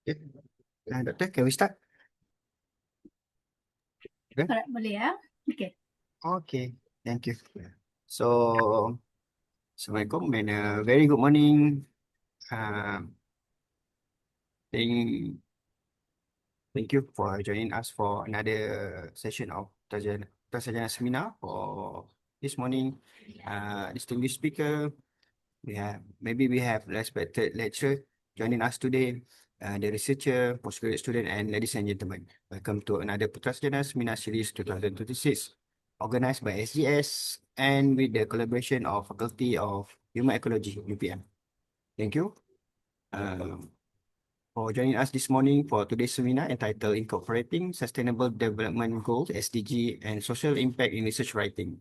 Okay. Doctor, can we start? Okay. Alright, boleh ya? Okay. Okay. Thank you. So, Assalamualaikum and very good morning. Thank, thank you for joining us for another session of Sarjana seminar for this morning. Distinguished speaker, we have respected lecturer joining us today, the researcher, postgraduate student, and ladies and gentlemen. Welcome to another Putra Sarjana Seminar Series 2026, organized by SDGs and with the collaboration of Faculty of Human Ecology, UPM. Thank you for joining us this morning for today's seminar entitled Incorporating Sustainable Development Goals, SDG, and Social Impact in Research Writing.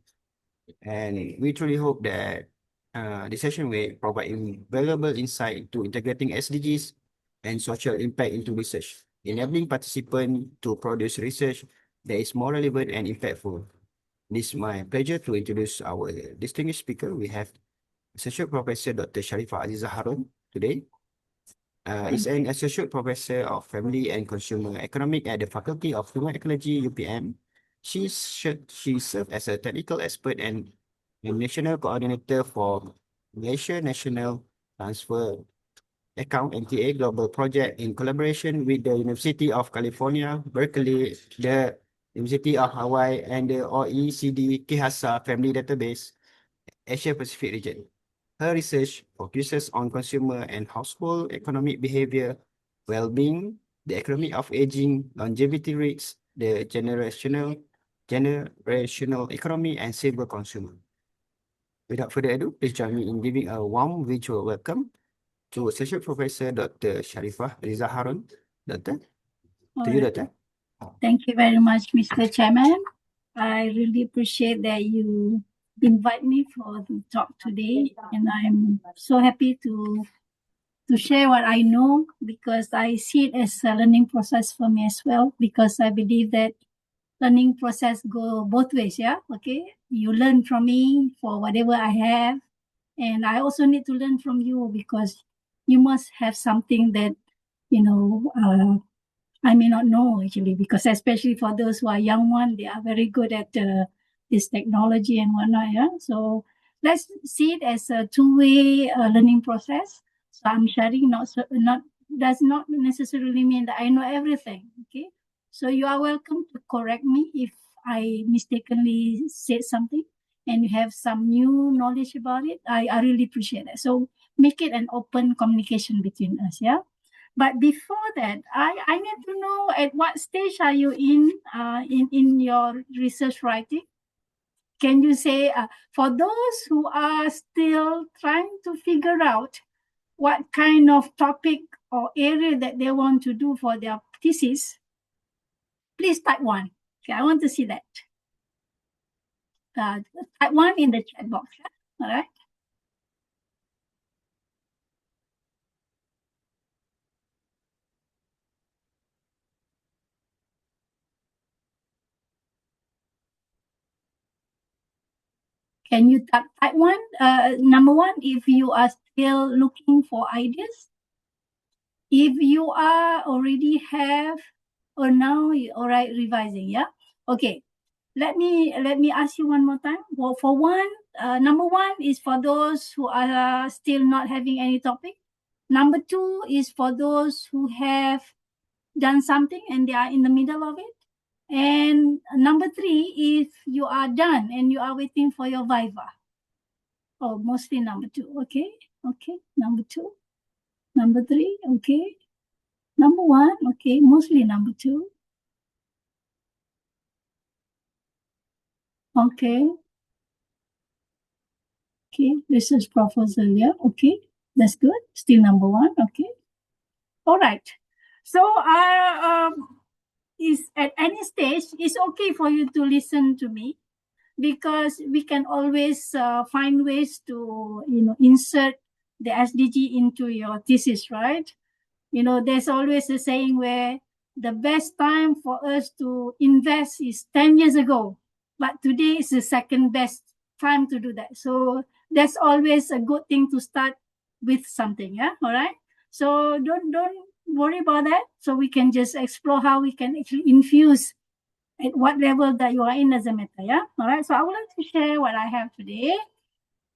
And we truly hope that this session will provide valuable insight into integrating SDGs and social impact into research, enabling participants to produce research that is more relevant and impactful. It is my pleasure to introduce our distinguished speaker. We have Associate Professor Dr. Sharifah Aziza Harun today. Is an Associate Professor of Family and Consumer Economics at the Faculty of Human Ecology, UPM. She served as a technical expert and National Coordinator for Malaysia National Transfer Account NTA Global Project in collaboration with the University of California, Berkeley, the University of Hawaii, and the OECD Kihasa Family Database, Asia Pacific region. Her research focuses on consumer and household economic behavior, well-being, the economy of aging, longevity risks, the generational economy, and silver consumer. Without further ado, please join me in giving a warm virtual welcome to Associate Professor Dr. Sharifah Riza Harun. Doctor, to you, Doctor. Thank you very much, Mr. Chairman. I really appreciate that you invite me for the talk today, and I'm so happy to share what I know, because I see it as a learning process for me as well, because I believe that learning process go both ways. Yeah, okay, you learn from me for whatever I have, and I also need to learn from you, because you must have something that I may not know actually, because especially for those who are young one, they are very good at this technology and whatnot. Yeah, so let's see it as a two-way learning process. So I'm sharing, not does not necessarily mean that I know everything. Okay, so you are welcome to correct me if I mistakenly said something and you have some new knowledge about it. I really appreciate that. So make it an open communication between us. Yeah. But before that, I need to know at what stage are you in your research writing? Can you say, for those who are still trying to figure out what kind of topic or area that they want to do for their thesis, please type 1. Okay, I want to see that. Type 1 in the chat box. All right. Can you type 1? Number 1, if you are still looking for ideas. If you are already have, or now you all right revising, yeah. Okay, let me ask you one more time. Well, for one, number 1 is for those who are still not having any topic. Number 2 is for those who have done something and they are in the middle of it. And number 3, if you are done and you are waiting for your viva. Oh, mostly number 2. Okay, number 2, number 3. Okay, number 1. Okay, mostly number 2. Okay, research proposal. Yeah, okay, that's good. Still number 1. Okay, all right. So is at any stage, it's okay for you to listen to me, because we can always find ways to insert the SDG into your thesis, right? There's always a saying where the best time for us to invest is 10 years ago, but today is the second best time to do that. So that's always a good thing to start with something. Yeah, all right. So don't worry about that. So we can just explore how we can actually infuse at what level that you are in doesn't matter. Yeah. All right. So I would like to share what I have today.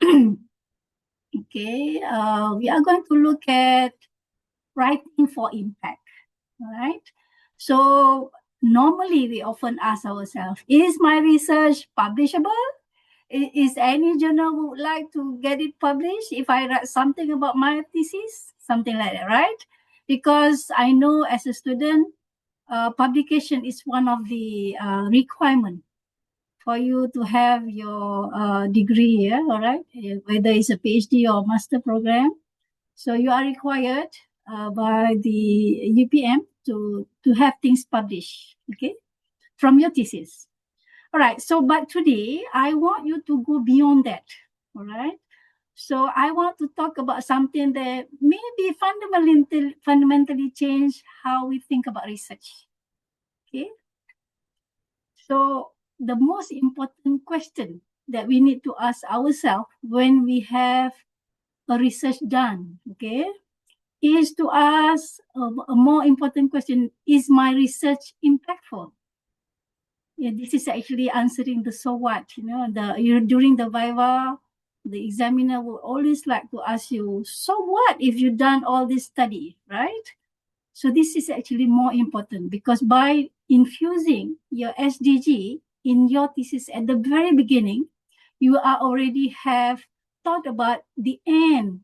Okay. We are going to look at writing for impact. All right. So normally we often ask ourselves, is my research publishable? Is any journal would like to get it published if I write something about my thesis? Something like that, right? Because I know as a student, publication is one of the requirement for you to have your degree, yeah, all right? Whether it's a PhD or master program. So you are required by the UPM to have things published, okay, from your thesis. All right. So, but today I want you to go beyond that. All right. So I want to talk about something that maybe fundamentally change how we think about research. Okay. So the most important question that we need to ask ourselves when we have a research done, okay, is to ask a more important question: is my research impactful? Yeah, this is actually answering the so what, during the viva, the examiner will always like to ask you, so what if you done all this study, right? So this is actually more important because by infusing your SDG in your thesis at the very beginning, you are already have thought about the end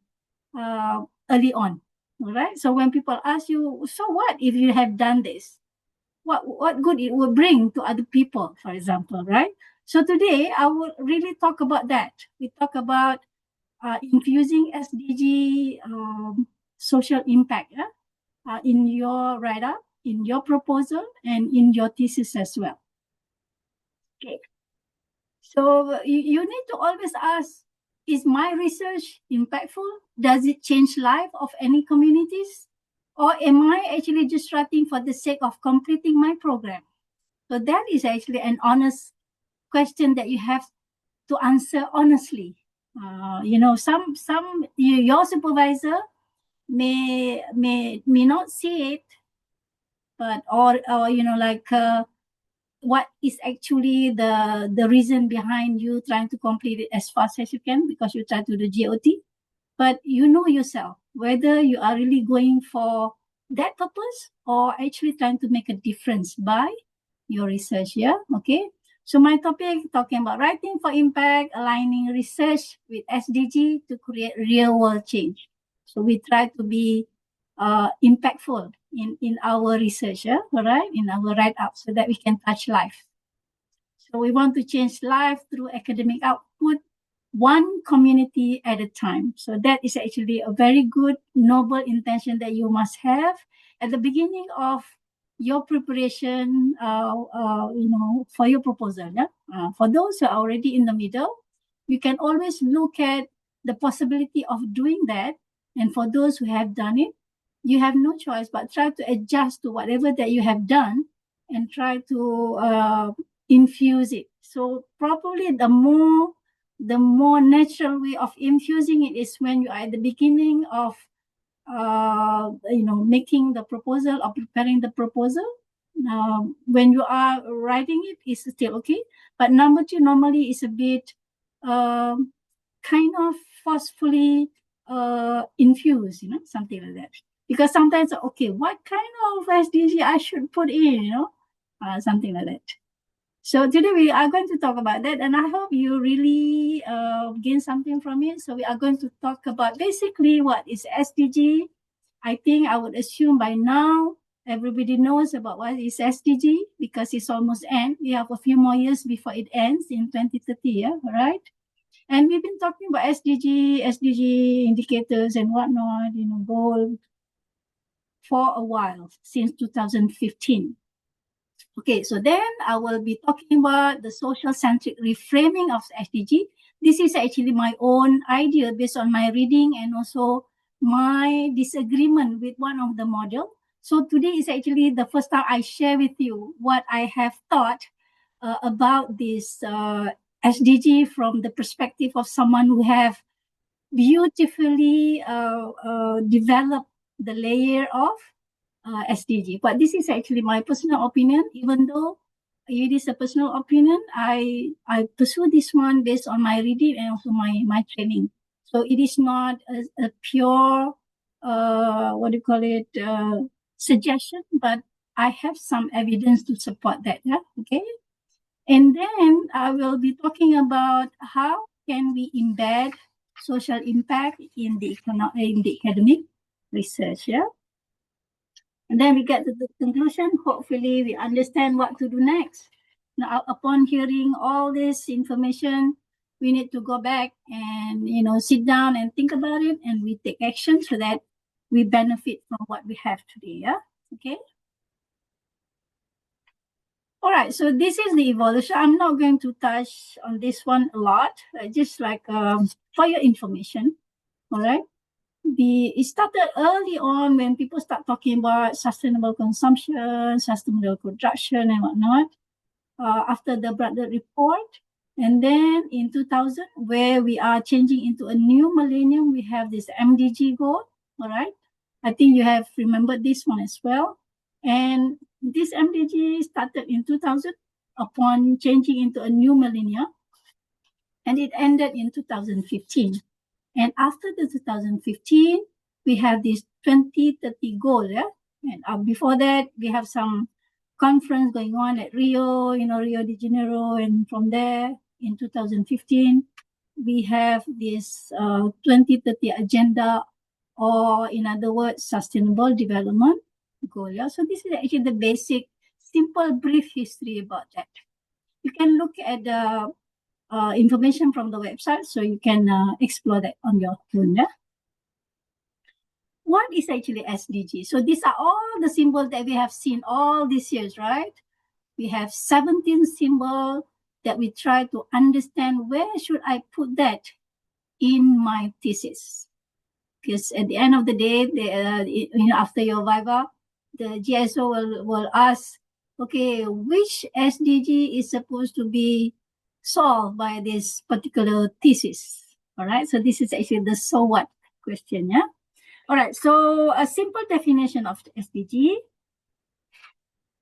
early on. All right. So when people ask you, so what if you have done this? What good it will bring to other people, for example, right? So today I will really talk about that. We talk about infusing SDG social impact, yeah? In your write-up, in your proposal, and in your thesis as well. Okay. So you need to always ask, is my research impactful? Does it change life of any communities? Or am I actually just writing for the sake of completing my program? So that is actually an honest question that you have to answer honestly. Some your supervisor may not see it, but or what is actually the reason behind you trying to complete it as fast as you can because you try to do GOT. But you know yourself whether you are really going for that purpose or actually trying to make a difference by your research. Yeah. Okay. So my topic talking about writing for impact, aligning research with SDG to create real world change. So we try to be impactful in our research, yeah? All right, in our write up so that we can touch life. So we want to change life through academic output, one community at a time. So that is actually a very good, noble intention that you must have at the beginning of your preparation, for your proposal. Yeah? For those who are already in the middle, you can always look at the possibility of doing that. And for those who have done it, you have no choice but try to adjust to whatever that you have done and try to infuse it. So probably the more natural way of infusing it is when you are at the beginning of making the proposal or preparing the proposal. When you are writing it, it's still okay. But number two normally is a bit kind of forcefully infused, something like that. Because sometimes, okay, what kind of SDG I should put in, something like that. So today we are going to talk about that, and I hope you really gain something from it. So we are going to talk about basically what is SDG. I think I would assume by now everybody knows about what is SDG because it's almost end. We have a few more years before it ends in 2030, yeah, right? And we've been talking about SDG indicators and whatnot, goal for a while, since 2015. Okay, so then I will be talking about the social-centric reframing of SDG. This is actually my own idea based on my reading and also my disagreement with one of the model. So today is actually the first time I share with you what I have thought about this SDG from the perspective of someone who have beautifully developed the layer of SDG. But this is actually my personal opinion. Even though it is a personal opinion, I pursue this one based on my reading and also my training. So it is not a pure suggestion, but I have some evidence to support that. Yeah, okay. And then I will be talking about how can we embed social impact in the academic research. Yeah. And then we get to the conclusion. Hopefully, we understand what to do next. Now, upon hearing all this information, we need to go back and sit down and think about it, and we take action so that we benefit from what we have today. Yeah. Okay. All right. So this is the evolution. I'm not going to touch on this one a lot. Just like for your information. All right. It started early on when people start talking about sustainable consumption, sustainable production, and whatnot. After the Bradford report, and then in 2000, where we are changing into a new millennium, we have this MDG goal. All right, I think you have remembered this one as well. And this MDG started in 2000 upon changing into a new millennium, and it ended in 2015. And after the 2015, we have this 2030 goal. Yeah? And before that, we have some conference going on at Rio, Rio de Janeiro. And from there, in 2015, we have this 2030 agenda, or in other words, sustainable development goal. Yeah? So this is actually the basic, simple, brief history about that. You can look at the information from the website, so you can explore that on your own. Yeah? What is actually SDG? So these are all the symbols that we have seen all these years, right? We have 17 symbols that we try to understand where should I put that in my thesis. Because at the end of the day, after your Viva, the GSO will ask, okay, which SDG is supposed to be solved by this particular thesis? All right, so this is actually the so what question, yeah? All right, so a simple definition of the SDG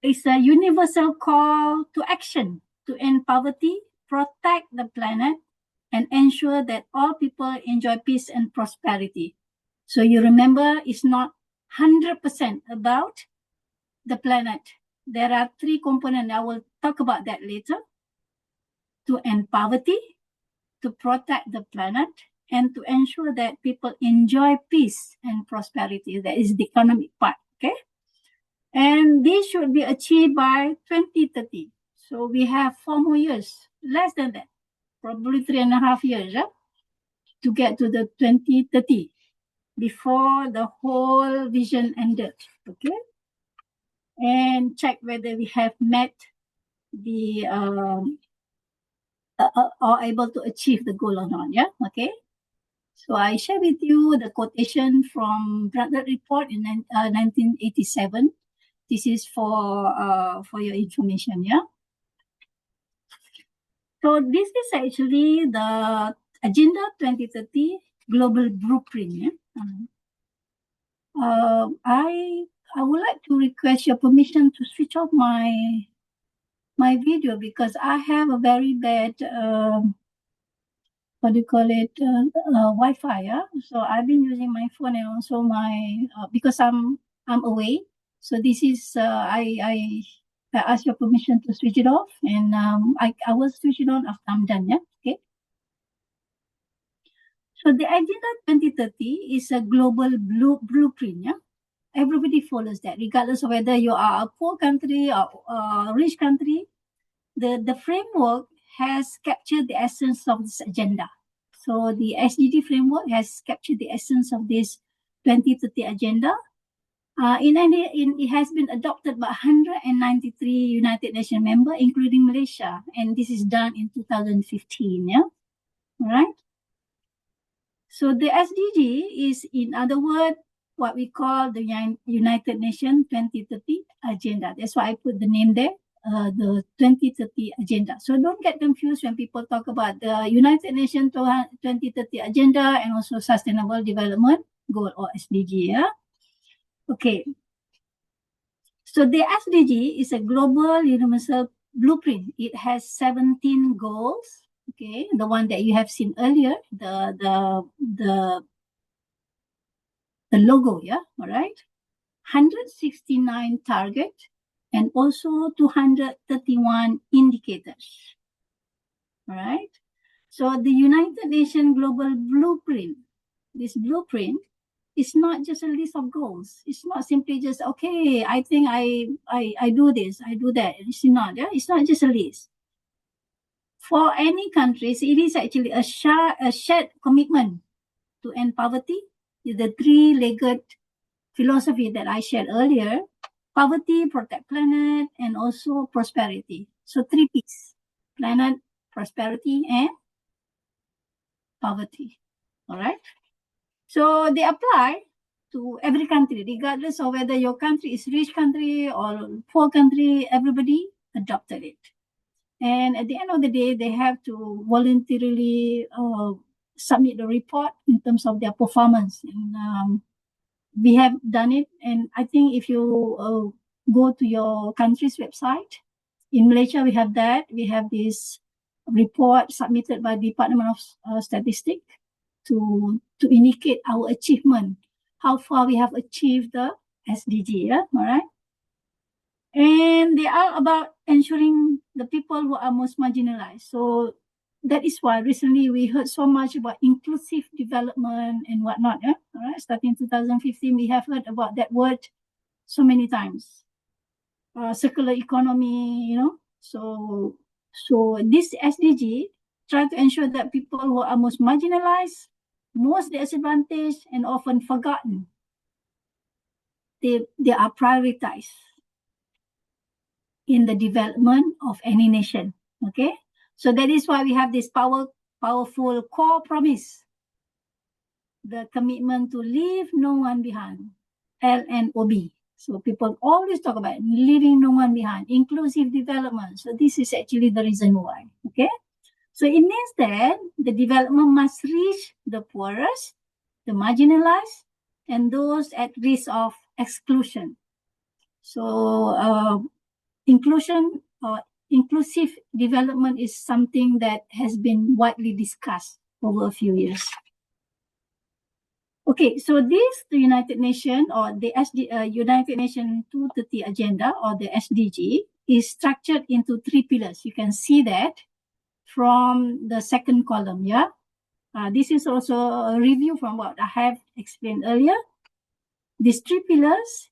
is a universal call to action to end poverty, protect the planet, and ensure that all people enjoy peace and prosperity. So you remember, it's not 100% about the planet. There are three components. I will talk about that later. To end poverty, to protect the planet, and to ensure that people enjoy peace and prosperity. That is the economic part, okay? And this should be achieved by 2030. So we have 4 more years, less than that, probably 3.5 years, to get to the 2030 before the whole vision ended, okay? And check whether we have met the or able to achieve the goal or not, yeah, okay? So I share with you the quotation from Bradford report in 1987. This is for your information, yeah? So this is actually the Agenda 2030 Global Blueprint, yeah? I would like to request your permission to switch off my video, because I have a very bad Wi-Fi. Yeah, so I've been using my phone and also my because I'm away. So this is I ask your permission to switch it off, and I will switch it on after I'm done. Yeah, okay. So the Agenda 2030 is a global blueprint. Yeah. Everybody follows that, regardless of whether you are a poor country or a rich country. The framework has captured the essence of this agenda. So the SDG framework has captured the essence of this 2030 agenda. It has been adopted by 193 United Nations members, including Malaysia, and this is done in 2015. Yeah, all right. So the SDG is, in other words, what we call the United Nations 2030 agenda. That's why I put the name there, the 2030 agenda. So don't get confused when people talk about the United Nations 2030 agenda and also Sustainable Development Goal, or SDG. Yeah. Okay. So the SDG is a global universal blueprint. It has 17 goals. Okay, the one that you have seen earlier, the logo, yeah, all right. 169 target and also 231 indicators. All right. So the United Nations Global Blueprint, this blueprint is not just a list of goals. It's not simply just, okay, I think I do this, I do that. It's not, yeah? It's not just a list. For any countries, it is actually a shared commitment to end poverty. The three-legged philosophy that I shared earlier: poverty, protect planet, and also prosperity. So 3 P's: planet, prosperity, and poverty. All right. So they apply to every country, regardless of whether your country is rich country or poor country. Everybody adopted it. And at the end of the day, they have to voluntarily submit the report in terms of their performance. And we have done it. And I think if you go to your country's website, in Malaysia, we have that. We have this report submitted by the Department of Statistics to indicate our achievement, how far we have achieved the SDG, yeah, all right? And they are about ensuring the people who are most marginalized. So that is why recently we heard so much about inclusive development and whatnot, yeah, all right? Starting 2015, we have heard about that word so many times. Circular economy, you know. So this SDG try to ensure that people who are most marginalized, most disadvantaged, and often forgotten, they are prioritized in the development of any nation. Okay, so that is why we have this powerful core promise: the commitment to leave no one behind, LNOB. So people always talk about leaving no one behind, inclusive development. So this is actually the reason why. Okay. So it means that the development must reach the poorest, the marginalized, and those at risk of exclusion. So inclusive development is something that has been widely discussed over a few years. Okay, so this, the United Nations or the United Nations 2030 Agenda or the SDG is structured into 3 pillars. You can see that from the second column, yeah? This is also a review from what I have explained earlier. These 3 pillars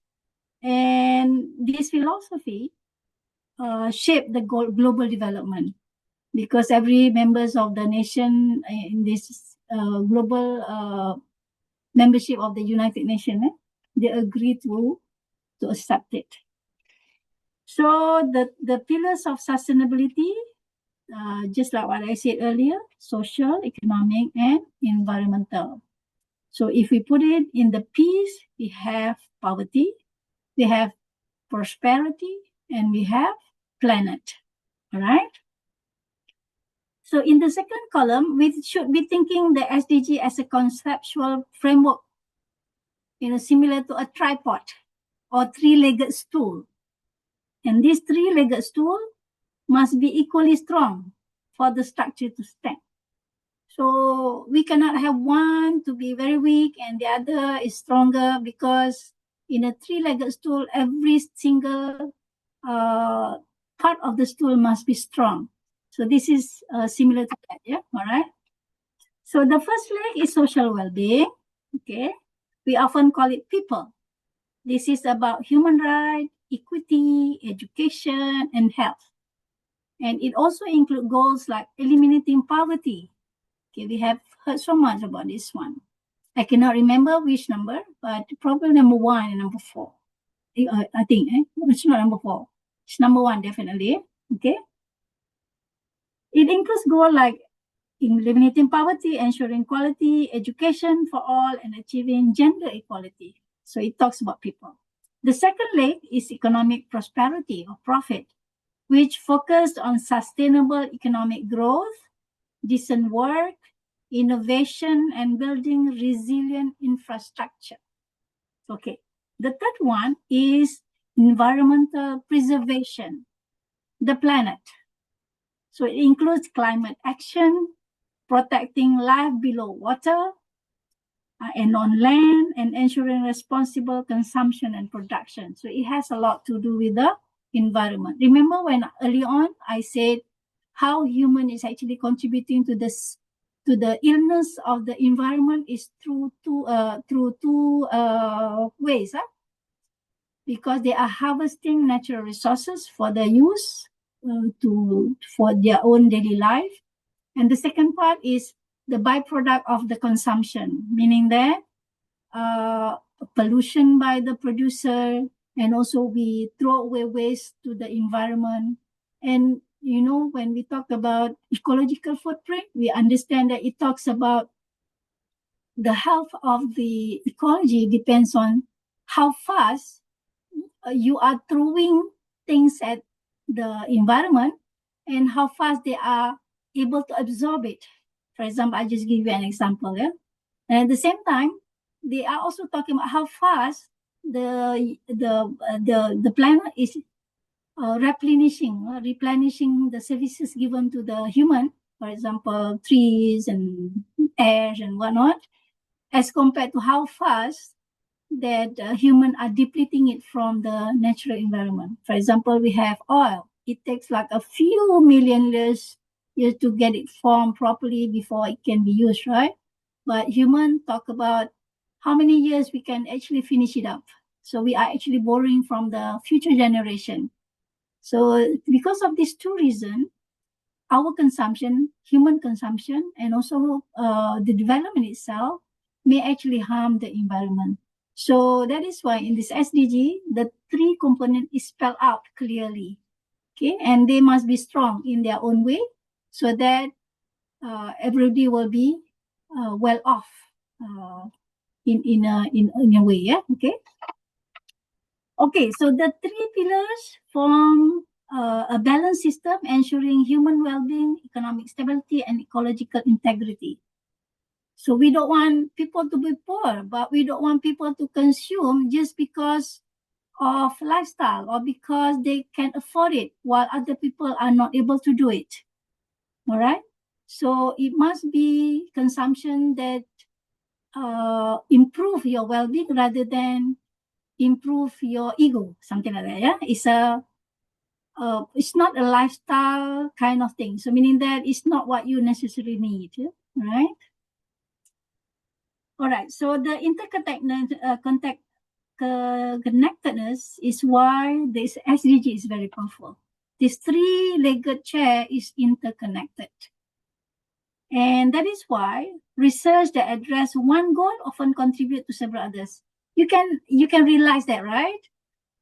and this philosophy shape the global development, because every members of the nation in this global membership of the United Nations, they agree to accept it. So the pillars of sustainability, just like what I said earlier: social, economic, and environmental. So if we put it in the P's, we have poverty, we have prosperity, and we have planet. All right. So in the second column, we should be thinking the SDG as a conceptual framework, similar to a tripod or 3-legged stool. And this 3-legged stool must be equally strong for the structure to stand. So we cannot have one to be very weak and the other is stronger, because in a 3-legged stool, every single part of the stool must be strong. So this is similar to that, yeah, all right? So the first leg is social well-being, okay? We often call it people. This is about human rights, equity, education, and health. And it also includes goals like eliminating poverty. Okay, we have heard so much about this one. I cannot remember which number, but probably number 1 and number 4. I think, it's not number 4. It's number 1, definitely. Okay. It includes goals like eliminating poverty, ensuring quality education for all, and achieving gender equality. So it talks about people. The second leg is economic prosperity or profit, which focused on sustainable economic growth, decent work, innovation, and building resilient infrastructure. Okay. The third one is environmental preservation, the planet. So it includes climate action, protecting life below water and on land, and ensuring responsible consumption and production. So it has a lot to do with the environment. Remember when early on I said how human is actually contributing to this, to the illness of the environment is through two ways. Because they are harvesting natural resources for their use for their own daily life. And the second part is the byproduct of the consumption, meaning that pollution by the producer, and also we throw away waste to the environment. And you know, when we talk about ecological footprint, we understand that it talks about the health of the ecology depends on how fast you are throwing things at the environment and how fast they are able to absorb it. For example, I just give you an example. Yeah? And at the same time, they are also talking about how fast the planet is replenishing the services given to the human. For example, trees and air and whatnot, as compared to how fast that humans are depleting it from the natural environment. For example, we have oil. It takes like a few million years to get it formed properly before it can be used, right? But humans talk about how many years we can actually finish it up. So we are actually borrowing from the future generation. So because of these two reasons, our consumption, human consumption, and also the development itself may actually harm the environment. So that is why in this SDG, the three components is spelled out clearly, okay? And they must be strong in their own way so that everybody will be well off in a way, yeah, okay? Okay, so the three pillars form a balanced system ensuring human well-being, economic stability, and ecological integrity. So we don't want people to be poor, but we don't want people to consume just because of lifestyle or because they can afford it while other people are not able to do it. All right. So it must be consumption that improve your well-being rather than improve your ego, something like that. Yeah, it's not a lifestyle kind of thing. So meaning that it's not what you necessarily need. Yeah? Right. All right, so the connectedness is why this SDG is very powerful. This three-legged chair is interconnected. And that is why research that address one goal often contribute to several others. You can realize that, right?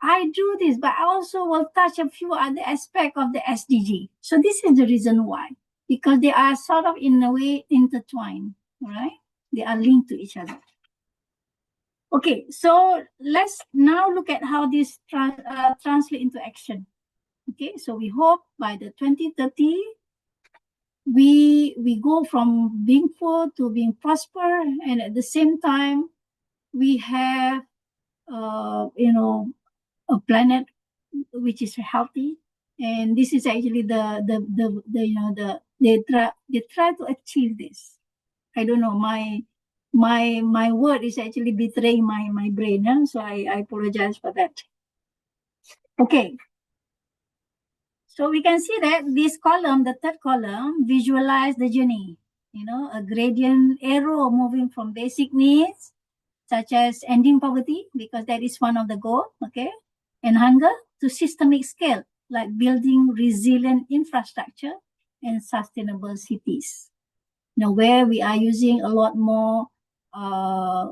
I do this, but I also will touch a few other aspects of the SDG. So this is the reason why, because they are sort of in a way intertwined, right? They are linked to each other. Okay, so let's now look at how this translate into action. Okay, so we hope by the 2030, we go from being poor to being prosper, and at the same time, we have a planet which is healthy, and this is actually they try to achieve this. I don't know, my word is actually betraying my brain, huh? So I apologize for that. Okay. So we can see that this column, the third column, visualize the journey, a gradient arrow moving from basic needs, such as ending poverty, because that is one of the goals, okay, and hunger, to systemic scale, like building resilient infrastructure and sustainable cities. Where we are using a lot more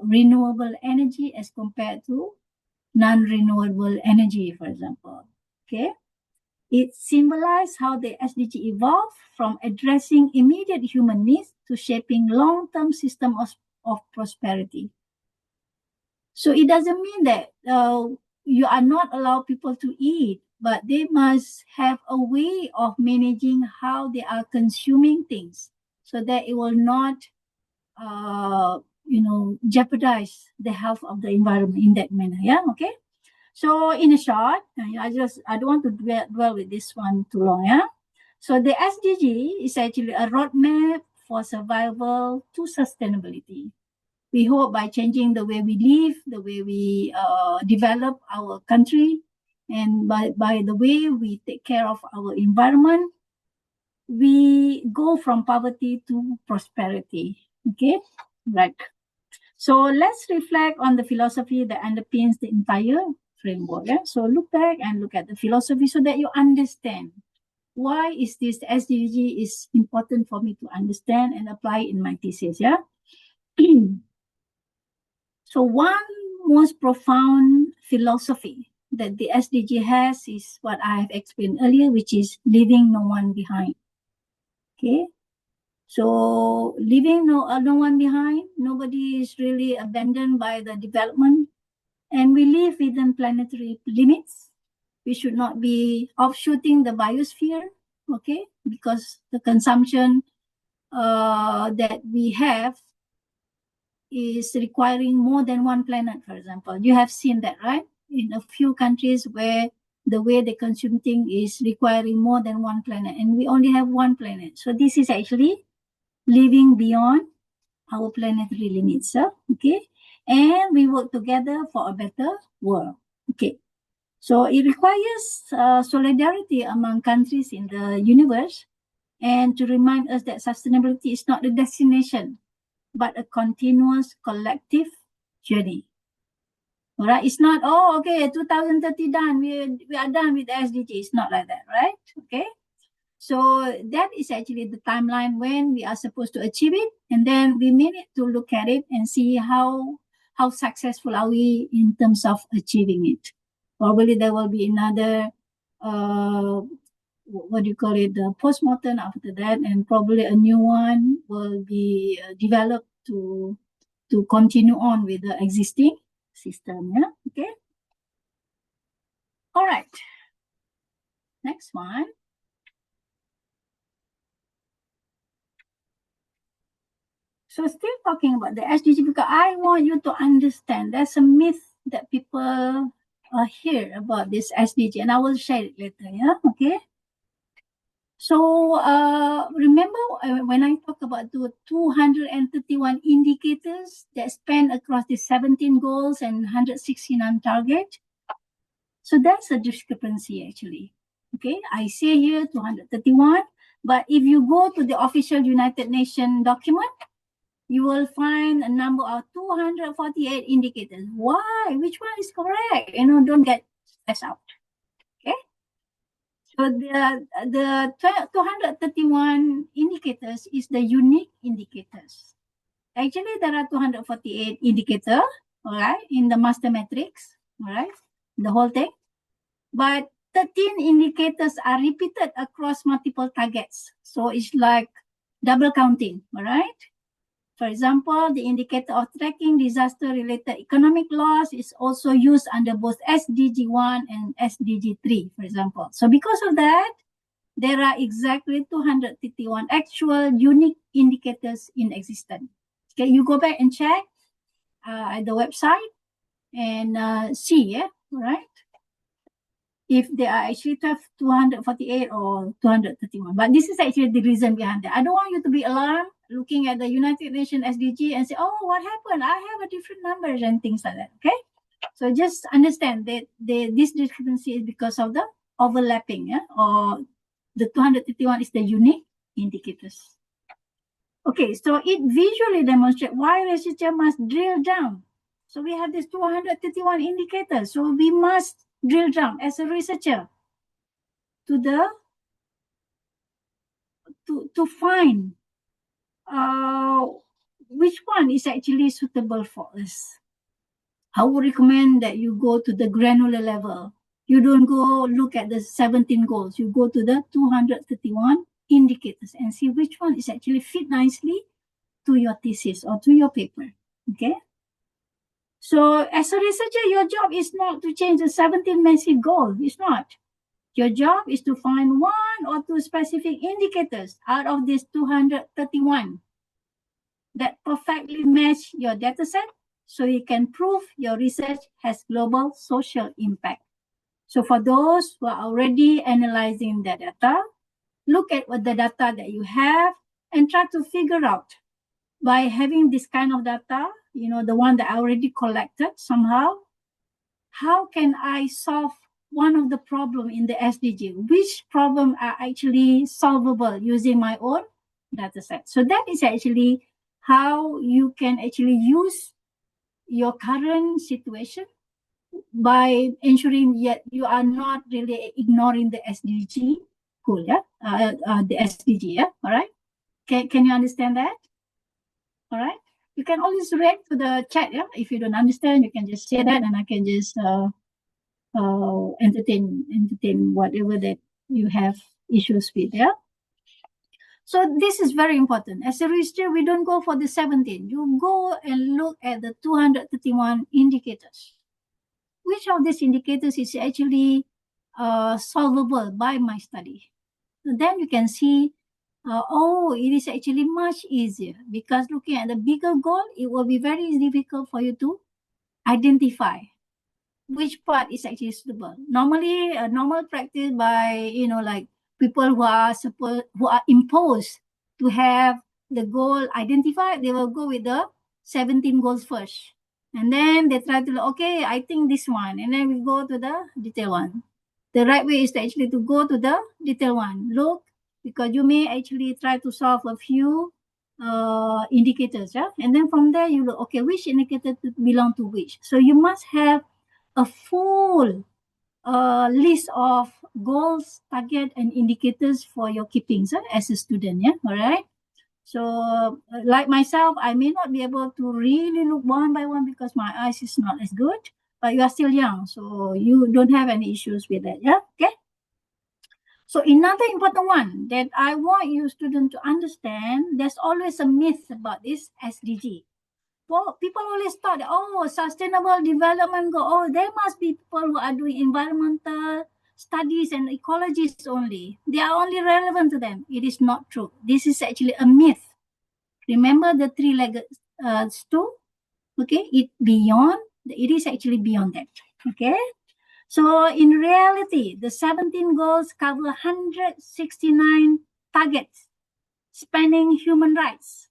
renewable energy as compared to non-renewable energy, for example. Okay, it symbolizes how the SDG evolved from addressing immediate human needs to shaping long-term system of prosperity. So it doesn't mean that you are not allowed people to eat, but they must have a way of managing how they are consuming things, so that it will not, jeopardize the health of the environment in that manner. Yeah, okay. So in a short, I don't want to dwell with this one too long. Yeah. So the SDG is actually a roadmap for survival to sustainability. We hope by changing the way we live, the way we develop our country, and by the way we take care of our environment, we go from poverty to prosperity. Okay, right. So let's reflect on the philosophy that underpins the entire framework. Yeah? So look back and look at the philosophy so that you understand why is this SDG is important for me to understand and apply in my thesis. Yeah. So one most profound philosophy that the SDG has is what I have explained earlier, which is leaving no one behind. Okay. So leaving no one behind, nobody is really abandoned by the development, and we live within planetary limits. We should not be offshooting the biosphere, okay, because the consumption that we have is requiring more than one planet, for example. You have seen that, right? In a few countries where the way they consume things is requiring more than one planet, and we only have one planet. So this is actually living beyond our planetary limits, okay? And we work together for a better world, okay? So it requires solidarity among countries in the universe, and to remind us that sustainability is not a destination, but a continuous collective journey. All right, it's not, oh, okay, 2030 done, we are done with the SDG. It's not like that, right? Okay. So that is actually the timeline when we are supposed to achieve it, and then we may need to look at it and see how successful are we in terms of achieving it. Probably there will be another what do you call it, the postmortem after that, and probably a new one will be developed to continue on with the existing system. Yeah. Okay. All right. Next one. So still talking about the SDG, because I want you to understand there's a myth that people hear about this SDG, and I will share it later. Yeah. Okay. So remember when I talk about the 231 indicators that span across the 17 goals and 169 targets? So that's a discrepancy actually. Okay, I say here 231, but if you go to the official United Nations document, you will find a number of 248 indicators. Why? Which one is correct? Don't get stressed out. Okay. So the 231 indicators is the unique indicators. Actually, there are 248 indicators, all right, in the master matrix, all right, the whole thing. But 13 indicators are repeated across multiple targets. So it's like double counting, all right? For example, the indicator of tracking disaster-related economic loss is also used under both SDG 1 and SDG 3, for example. So because of that, there are exactly 251 actual unique indicators in existence. Okay, you go back and check at the website and see, yeah, right? If there are actually 248 or 231. But this is actually the reason behind that. I don't want you to be alarmed looking at the United Nations SDG and say, oh, what happened? I have a different numbers and things like that, okay? So just understand that this discrepancy is because of the overlapping, yeah? Or the 251 is the unique indicators. Okay, so it visually demonstrates why researcher must drill down. So we have this 231 indicators. So we must drill down as a researcher to find which one is actually suitable for us. I would recommend that you go to the granular level. You don't go look at the 17 goals. You go to the 231 indicators and see which one is actually fit nicely to your thesis or to your paper. Okay. So as a researcher, your job is not to change the 17 massive goals. It's not. Your job is to find one or two specific indicators out of these 231 that perfectly match your data set so you can prove your research has global social impact. So for those who are already analyzing the data, look at what the data that you have and try to figure out by having this kind of data, the one that I already collected somehow, how can I solve one of the problem in the SDG? Which problem are actually solvable using my own data set? So that is actually how you can actually use your current situation by ensuring that you are not really ignoring the SDG goal, the SDG, all right? Can you understand that? All right. You can always react to the chat, if you don't understand, you can just say that, and I can just entertain whatever that you have issues with, So this is very important. As a researcher, we don't go for the 17. You go and look at the 231 indicators. Which of these indicators is actually solvable by my study? So then you can see, it is actually much easier, because looking at the bigger goal, it will be very difficult for you to identify which part is actually suitable. Normally, a normal practice by, like people who are imposed to have the goal identified, they will go with the 17 goals first. And then they try to, okay, I think this one. And then we go to the detail one. The right way is to actually to go to the detail one. Look, because you may actually try to solve a few indicators. And then from there, you look, okay, which indicator belong to which. So you must have a full list of goals, target, and indicators for your keeping as a student. All right. So like myself, I may not be able to really look one by one because my eyes is not as good, but you are still young, so you don't have any issues with that. Okay. So another important one that I want you students to understand, there's always a myth about this SDG. Well, people always thought, sustainable development goal, there must be people who are doing environmental studies and ecologies only. They are only relevant to them. It is not true. This is actually a myth. Remember the three-legged stool? Okay, it is actually beyond that. Okay, so in reality, the 17 goals cover 169 targets spanning human rights,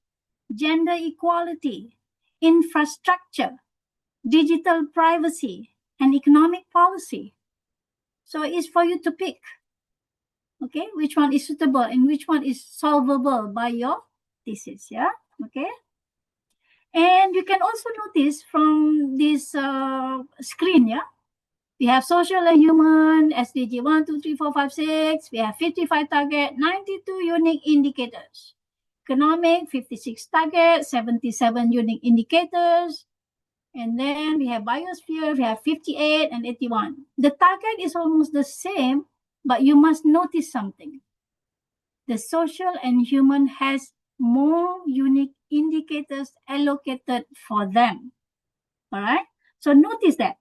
gender equality, infrastructure, digital privacy, and economic policy. So it's for you to pick, okay, which one is suitable and which one is solvable by your thesis, okay. And you can also notice from this screen, we have social and human, SDG 1, 2, 3, 4, 5, 6. We have 55 target, 92 unique indicators. Economic, 56 targets, 77 unique indicators. And then we have biosphere, we have 58 and 81. The target is almost the same, but you must notice something. The social and human has more unique indicators allocated for them. All right. So notice that.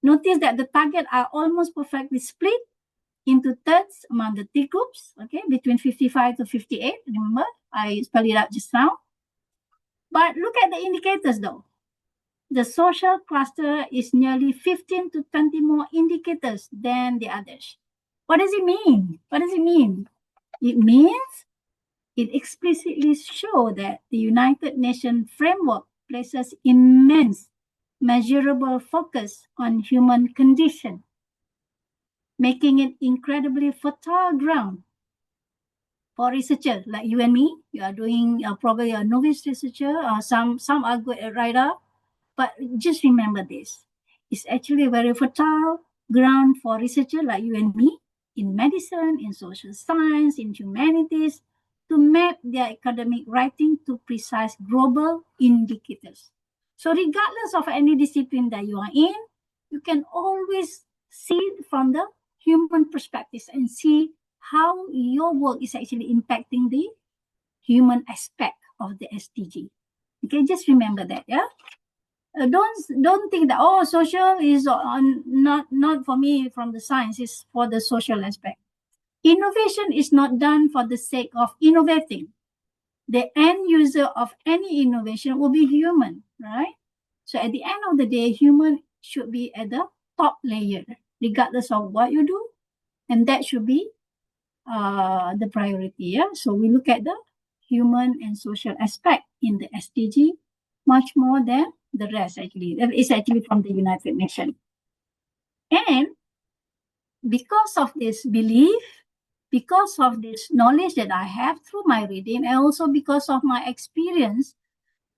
Notice that the targets are almost perfectly split into thirds among the T groups, okay, between 55 to 58. Remember, I spelled it out just now. But look at the indicators though. The social cluster is nearly 15 to 20 more indicators than the others. What does it mean? What does it mean? It means it explicitly shows that the United Nations framework places immense measurable focus on human condition, making it incredibly fertile ground for researchers like you and me. You are doing probably a novice researcher, some are good at writer, but just remember this. It's actually a very fertile ground for researchers like you and me in medicine, in social science, in humanities, to map their academic writing to precise global indicators. So regardless of any discipline that you are in, you can always see from the human perspective and see how your work is actually impacting the human aspect of the SDG. Okay, just remember that, don't think that social is not for me from the science, is for the social aspect. Innovation is not done for the sake of innovating. The end user of any innovation will be human, right? So at the end of the day, human should be at the top layer, regardless of what you do, and that should be the priority. Yeah. So we look at the human and social aspect in the SDG much more than the rest. Actually, it's actually from the United Nations, and because of this belief, because of this knowledge that I have through my reading, and also because of my experience,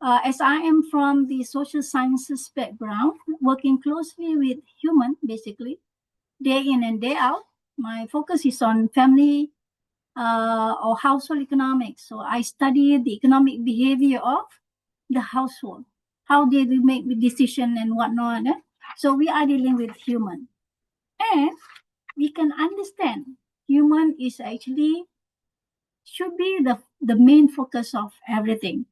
as I am from the social sciences background, working closely with human, basically, day in and day out, my focus is on family or household economics. So I study the economic behavior of the household, how they make the decision and whatnot. So we are dealing with human, and we can understand human is actually should be the main focus of everything.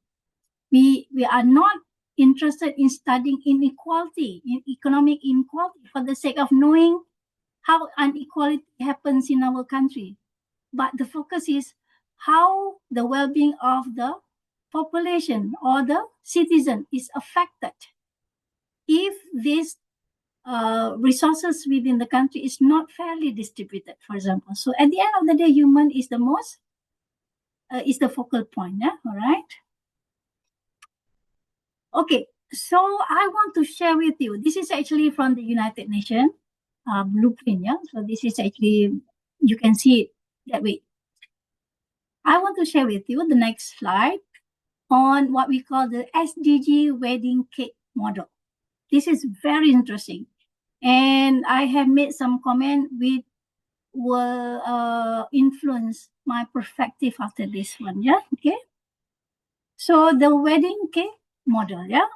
We are not interested in studying inequality, in economic inequality, for the sake of knowing how inequality happens in our country. But the focus is how the well-being of the population or the citizen is affected if these resources within the country is not fairly distributed, for example. So at the end of the day, human is the most is the focal point. Yeah? All right. Okay, so I want to share with you. This is actually from the United Nations blueprint. Yeah, so this is actually you can see it that way. I want to share with you the next slide on what we call the SDG wedding cake model. This is very interesting, and I have made some comment which will influence my perspective after this one. Yeah, okay. So the wedding cake model, yeah.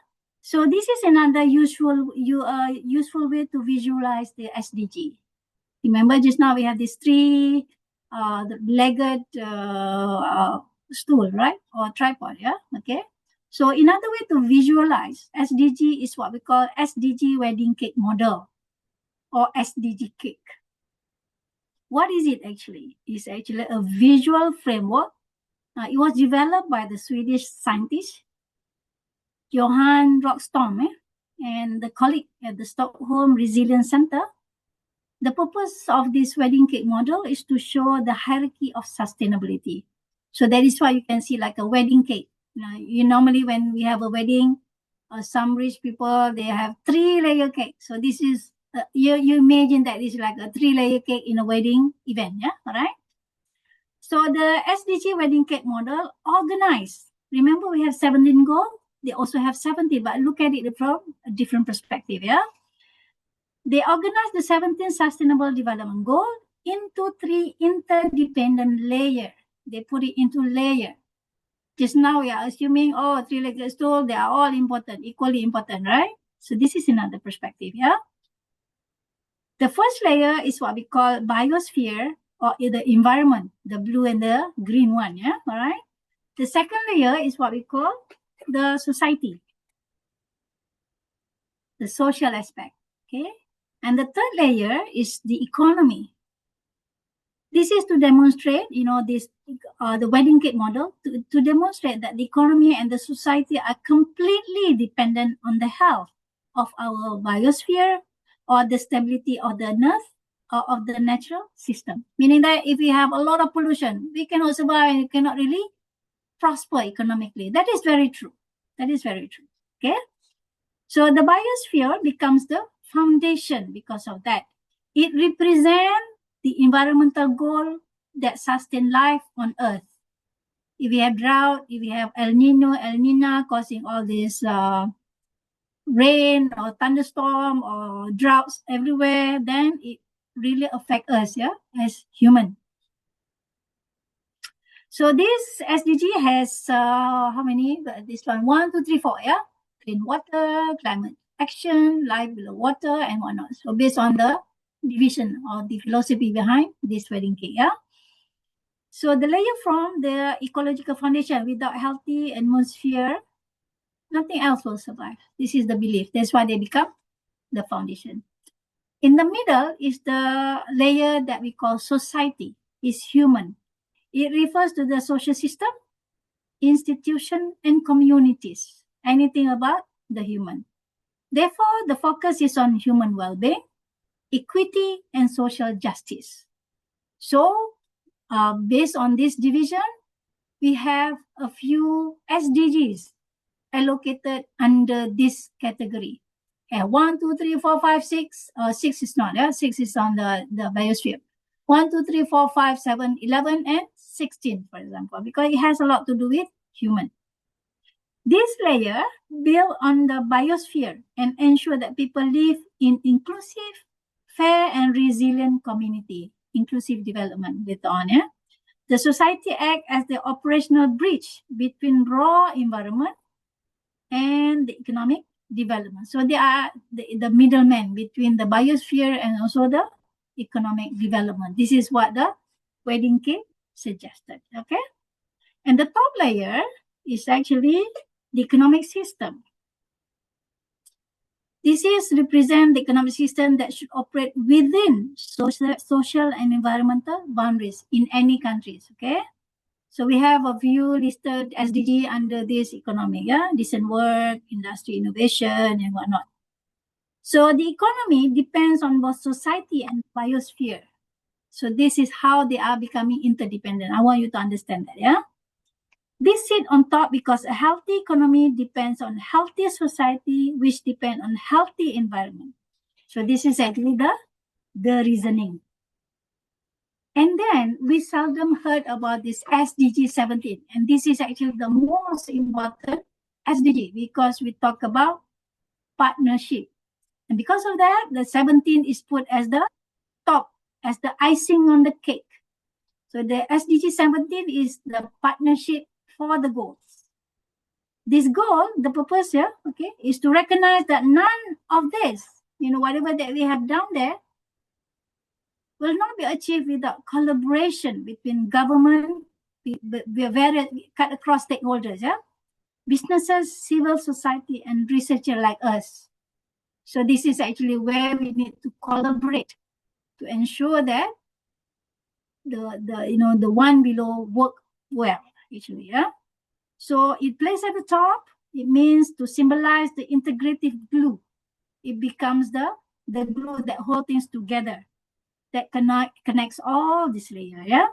So this is another useful way to visualize the SDG. Remember, just now we have these three the legged stool, right, or tripod, yeah. Okay. So another way to visualize SDG is what we call SDG wedding cake model or SDG cake. What is it actually? It's actually a visual framework. It was developed by the Swedish scientist Johan Rockström and the colleague at the Stockholm Resilience Center. The purpose of this wedding cake model is to show the hierarchy of sustainability. So that is why you can see like a wedding cake. You normally when we have a wedding, some rich people, they have 3-layer cake. So this is, you imagine that it's like a 3-layer cake in a wedding event, yeah, all right? So the SDG wedding cake model organized. Remember we have 17 goals. They also have 70, but look at it from a different perspective, yeah? They organize the 17 Sustainable Development Goals into 3 interdependent layers. They put it into layer. Just now we are assuming, 3-legged stool, they are all important, equally important, right? So this is another perspective, yeah? The first layer is what we call biosphere or the environment, the blue and the green one, yeah, all right? The second layer is what we call the society, the social aspect, okay? And the third layer is the economy. This is to demonstrate, the wedding cake model, to demonstrate that the economy and the society are completely dependent on the health of our biosphere or the stability of the earth or of the natural system. Meaning that if we have a lot of pollution, we cannot survive and cannot really prosper economically. That is very true. That is very true. Okay. So the biosphere becomes the foundation because of that. It represents the environmental goal that sustain life on Earth. If we have drought, if we have El Nina causing all this rain or thunderstorm or droughts everywhere, then it really affects us, yeah, as human. So this SDG has how many? This one, 1, 2, 3, 4, yeah? Clean water, climate action, life below water, and whatnot. So based on the division or the philosophy behind this wedding cake, yeah? So the layer from the ecological foundation, without healthy atmosphere, nothing else will survive. This is the belief. That's why they become the foundation. In the middle is the layer that we call society, is human. It refers to the social system, institution, and communities. Anything about the human. Therefore, the focus is on human well-being, equity, and social justice. So, based on this division, we have a few SDGs allocated under this category. 1, 2, 3, 4, 5, 6. 6 is not, 6 is on the biosphere. 1, 2, 3, 4, 5, 7, 11, and 16, for example, because it has a lot to do with human. This layer build on the biosphere and ensure that people live in inclusive, fair, and resilient community, inclusive development later on. The society act as the operational bridge between raw environment and the economic development. So they are the middleman between the biosphere and also the economic development. This is what the wedding cake suggested. Okay. And the top layer is actually the economic system. This is represent the economic system that should operate within social and environmental boundaries in any countries. Okay. So we have a few listed SDG under this economic, decent work, industry innovation, and whatnot. So the economy depends on both society and biosphere. So this is how they are becoming interdependent. I want you to understand that, This sit on top because a healthy economy depends on healthy society, which depend on healthy environment. So this is actually the reasoning. And then we seldom heard about this SDG 17. And this is actually the most important SDG because we talk about partnership. And because of that, the 17 is put as the top, as the icing on the cake. So the SDG 17 is the partnership for the goals. This goal, the purpose here, is to recognize that none of this, whatever that we have down there, will not be achieved without collaboration between government, various cut across stakeholders, businesses, civil society, and researchers like us. So this is actually where we need to collaborate to ensure that the one below work well, actually, So it plays at the top. It means to symbolize the integrative glue. It becomes the glue that holds things together, that connects all this layer,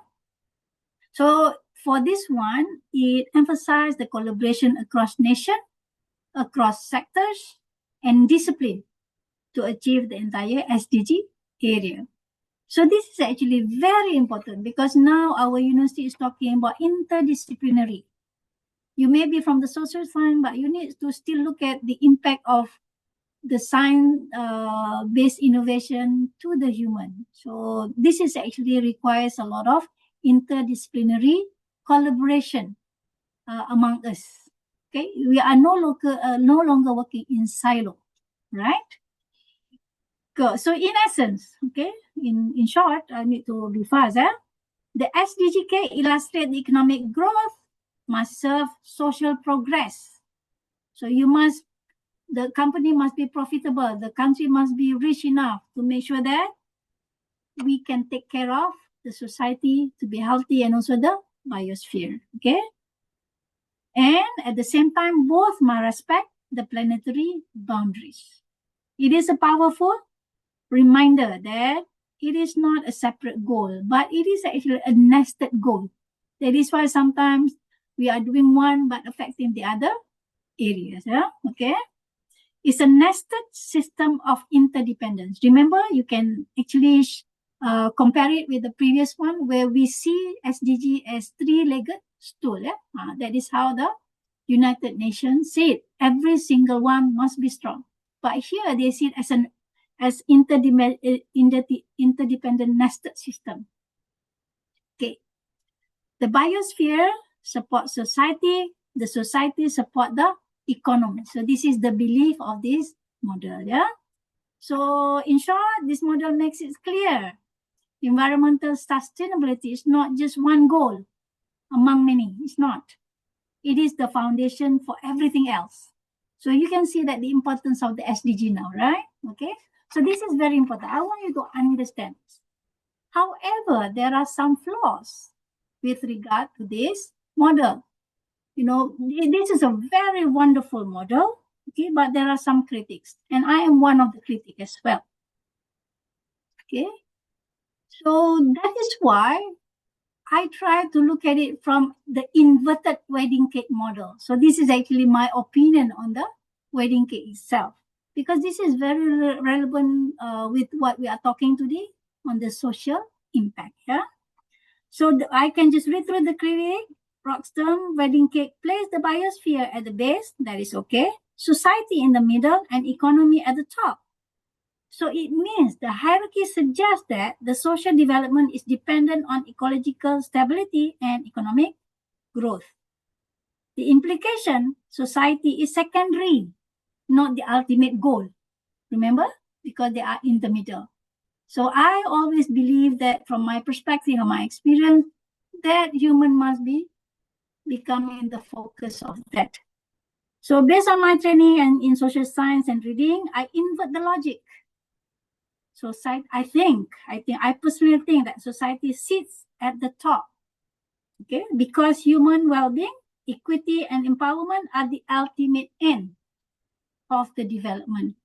So for this one, it emphasizes the collaboration across nation, across sectors, and discipline to achieve the entire SDG area. So this is actually very important because now our university is talking about interdisciplinary. You may be from the social science, but you need to still look at the impact of the science-based innovation to the human. So this is actually requires a lot of interdisciplinary collaboration among us. Okay, we are no longer working in silo, right? Good. So in essence, in short, I need to be fast. The SDGK illustrate the economic growth must serve social progress. So the company must be profitable. The country must be rich enough to make sure that we can take care of the society to be healthy and also the biosphere. Okay. And at the same time, both must respect the planetary boundaries. It is a powerful reminder that it is not a separate goal, but it is actually a nested goal. That is why sometimes we are doing one but affecting the other areas. Okay. It's a nested system of interdependence. Remember, you can actually compare it with the previous one where we see SDG as three-legged stool. That is how the United Nations say it. Every single one must be strong. But here they see it as interdependent nested system. Okay. The biosphere supports society. The society support the economy. So this is the belief of this model. So in short, this model makes it clear. Environmental sustainability is not just one goal among many. It's not. It is the foundation for everything else. So you can see that the importance of the SDG now, right? Okay. So this is very important. I want you to understand this. However, there are some flaws with regard to this model. This is a very wonderful model, Okay, but there are some critics, and I am one of the critics as well. Okay, so that is why I try to look at it from the inverted wedding cake model. So this is actually my opinion on the wedding cake itself, because this is very relevant with what we are talking today on the social impact. Yeah. So I can just read through the critic. Rockstone wedding cake place the biosphere at the base. That is okay. Society in the middle and economy at the top. So it means the hierarchy suggests that the social development is dependent on ecological stability and economic growth. The implication, society is secondary, not the ultimate goal. Remember? Because they are in the middle. So I always believe that from my perspective or my experience, that human must be becoming the focus of that. So based on my training and in social science and reading, I invert the logic. Society, I personally think that society sits at the top, okay? Because human well-being, equity, and empowerment are the ultimate end of the development.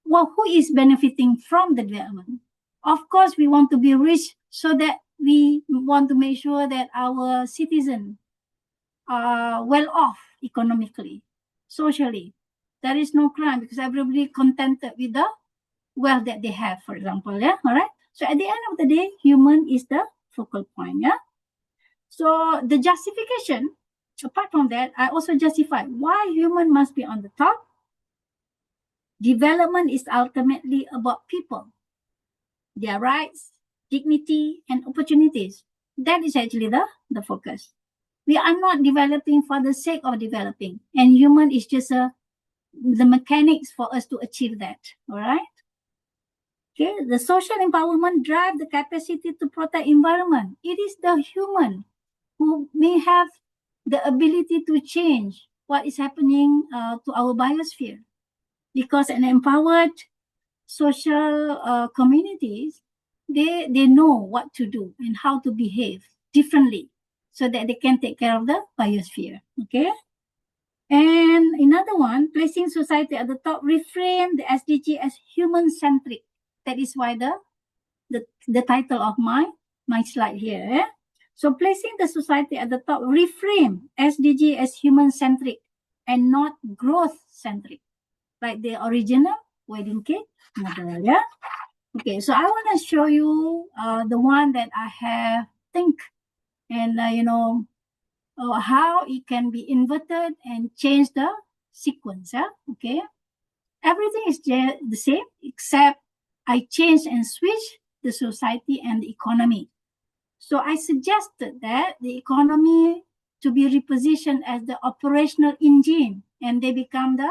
Well, who is benefiting from the development? Of course, we want to be rich so that we want to make sure that our citizens are well off economically, socially. There is no crime because everybody contented with the wealth that they have, for example. Yeah, all right. So at the end of the day, human is the focal point. Yeah. So the justification, apart from that, I also justify why human must be on the top. Development is ultimately about people, their rights, dignity, and opportunities. That is actually the focus. We are not developing for the sake of developing, and human is just the mechanics for us to achieve that. All right. Okay, the social empowerment drive the capacity to protect environment. It is the human who may have the ability to change what is happening to our biosphere, because an empowered social communities, they know what to do and how to behave differently so that they can take care of the biosphere. Okay. And another one, placing society at the top, reframe the SDG as human-centric. That is why the title of my slide here. Eh? So placing the society at the top, reframe SDG as human-centric and not growth-centric, like the original wedding cake model. Yeah. Okay. So I want to show you the one that I have think and how it can be inverted and change the sequence. Yeah. Okay. Everything is the same except I change and switch the society and the economy. So I suggested that the economy to be repositioned as the operational engine, and they become the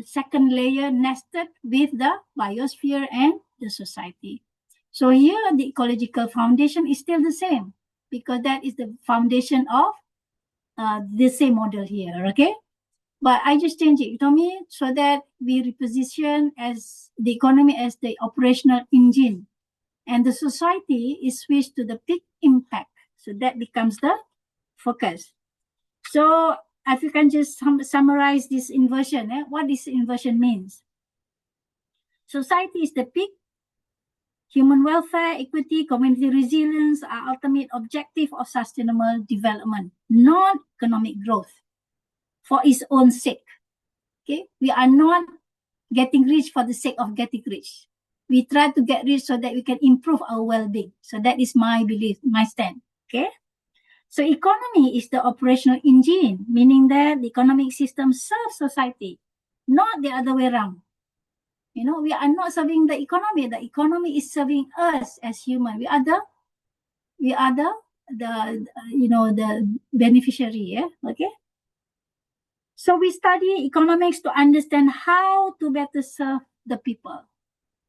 second layer nested with the biosphere and the society. So here the ecological foundation is still the same because that is the foundation of the same model here, okay? But I just change it, Tommy, so that we reposition as the economy as the operational engine, and the society is switched to the peak impact. So that becomes the focus. So if you can just summarize this inversion, what this inversion means. Society is the peak. Human welfare, equity, community resilience are ultimate objective of sustainable development, not economic growth for its own sake. Okay, we are not getting rich for the sake of getting rich. We try to get rich so that we can improve our well-being. So that is my belief, my stand. Okay. So economy is the operational engine, meaning that the economic system serves society, not the other way around. You know, we are not serving the economy. The economy is serving us as human. We are the beneficiary. Yeah. Okay. So we study economics to understand how to better serve the people.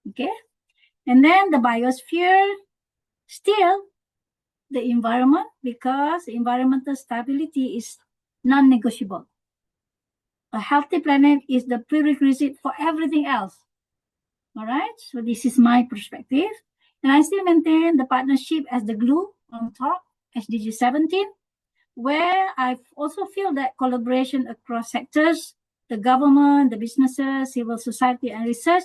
Okay. And then the biosphere, still the environment, because environmental stability is non-negotiable. A healthy planet is the prerequisite for everything else. All right. So this is my perspective. And I still maintain the partnership as the glue on top, SDG 17, where I also feel that collaboration across sectors the government, the businesses, civil society, and research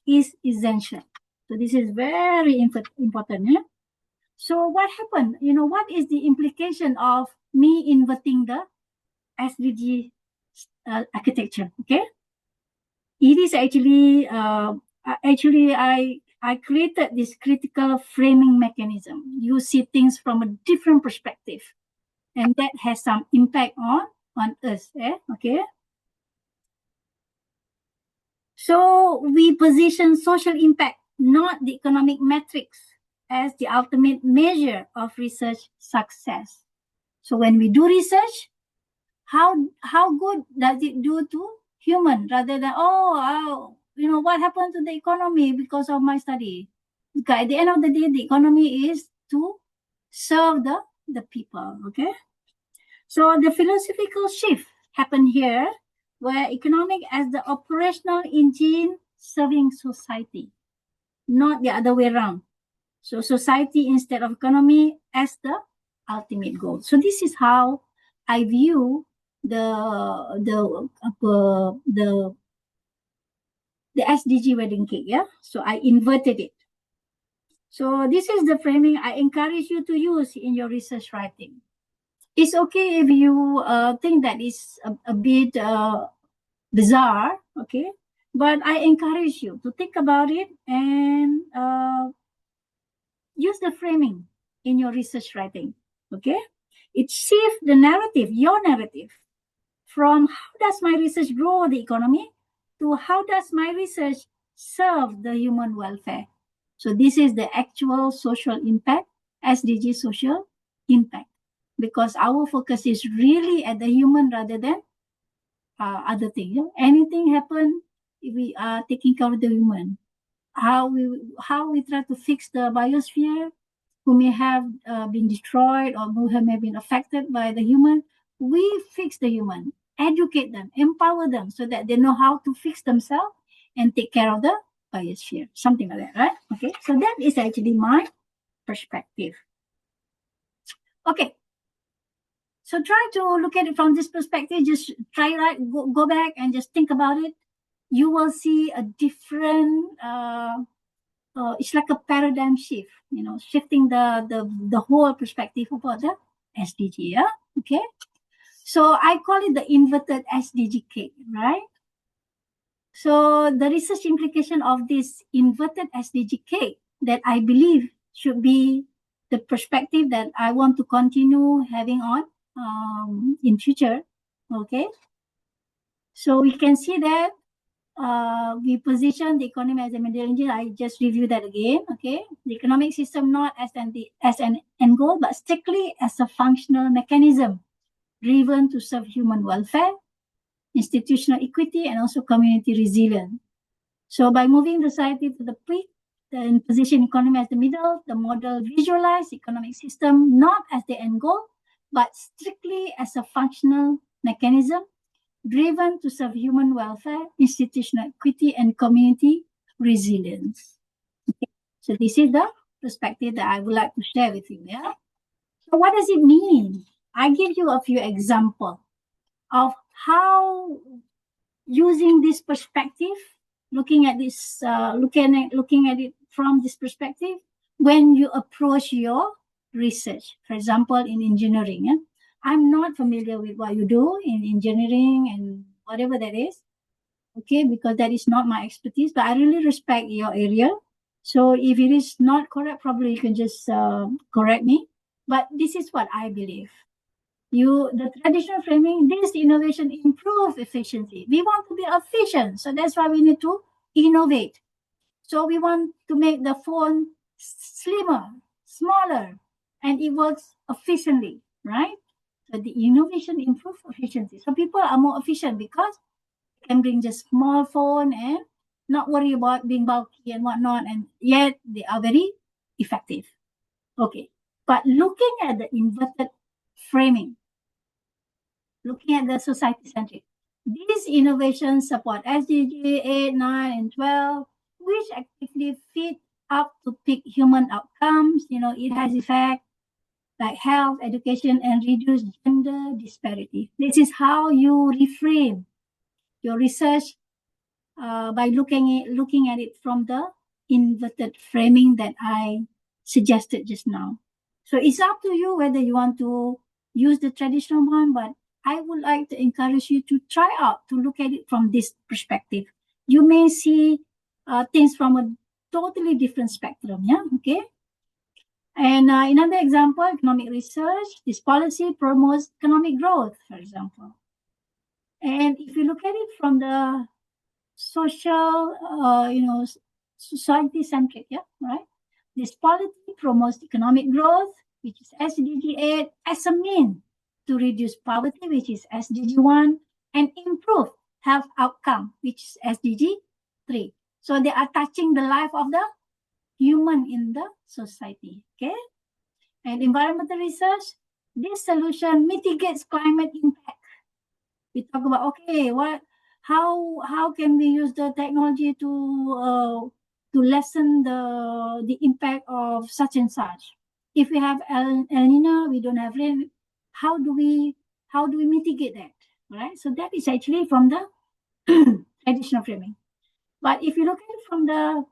is essential. So this is very important. Yeah? So what happened? What is the implication of me inverting the SDG architecture? Okay, it is actually I created this critical framing mechanism. You see things from a different perspective, and that has some impact on us. Okay. So we position social impact, not the economic metrics, as the ultimate measure of research success. So when we do research, how good does it do to human rather than what happened to the economy because of my study? Because at the end of the day, the economy is to serve the people. Okay. So the philosophical shift happened here, where economic as the operational engine serving society, not the other way around. So society instead of economy as the ultimate goal. So this is how I view the SDG wedding cake. Yeah. So I inverted it. So this is the framing I encourage you to use in your research writing. It's okay if you think that is a bit bizarre, okay? But I encourage you to think about it and use the framing in your research writing, okay? It shifts the narrative, your narrative, from how does my research grow the economy to how does my research serve the human welfare. So this is the actual social impact, SDG social impact, because our focus is really at the human rather than other things. Anything happen, we are taking care of the human. How we try to fix the biosphere, who may have been destroyed or who may have been affected by the human. We fix the human, educate them, empower them so that they know how to fix themselves and take care of the biosphere. Something like that, right? Okay, so that is actually my perspective. Okay. So try to look at it from this perspective. Just try, right? Go back and just think about it. You will see a different. It's like a paradigm shift. Shifting the whole perspective about the SDG. Yeah. Okay. So I call it the inverted SDG cake, right? So the research implication of this inverted SDG cake that I believe should be the perspective that I want to continue having on in future. Okay. So we can see that we position the economy as a middle engine. I just reviewed that again. Okay. The economic system not as an end goal, but strictly as a functional mechanism driven to serve human welfare, institutional equity, and also community resilience. So by moving society to the peak, then position economy as the middle, the model visualize economic system not as the end goal, but strictly as a functional mechanism driven to serve human welfare, institutional equity, and community resilience. Okay. So this is the perspective that I would like to share with you. Yeah. So what does it mean? I give you a few examples of how using this perspective, looking at it from this perspective, when you approach your research, for example, in engineering. Yeah? I'm not familiar with what you do in engineering and whatever that is, okay, because that is not my expertise, but I really respect your area. So if it is not correct, probably you can just correct me. But this is what I believe. The traditional framing, this innovation improve efficiency. We want to be efficient, so that's why we need to innovate. So we want to make the phone slimmer, smaller, and it works efficiently, right? So the innovation improve efficiency. So people are more efficient because they can bring just small phone and not worry about being bulky and whatnot, and yet they are very effective. Okay, but looking at the inverted framing, looking at the society-centric, these innovations support SDG 8, 9, and 12, which actively feed up to peak human outcomes. It has effect like health, education, and reduce gender disparity. This is how you reframe your research by looking at it from the inverted framing that I suggested just now. So it's up to you whether you want to use the traditional one, but I would like to encourage you to try out to look at it from this perspective. You may see things from a totally different spectrum, yeah, okay? And another example, economic research, this policy promotes economic growth, for example. And if you look at it from the social, society-centric, yeah, right? This policy promotes economic growth, which is SDG 8, as a mean to reduce poverty, which is SDG 1, and improve health outcome, which is SDG 3. So they are touching the life of the human in the society, okay? And environmental research, this solution mitigates climate impact. We talk about, okay, how can we use the technology to lessen the impact of such and such? If we have El Nino, we don't have rain. How do we mitigate that? Right. So that is actually from the traditional framing. But if you look at it from the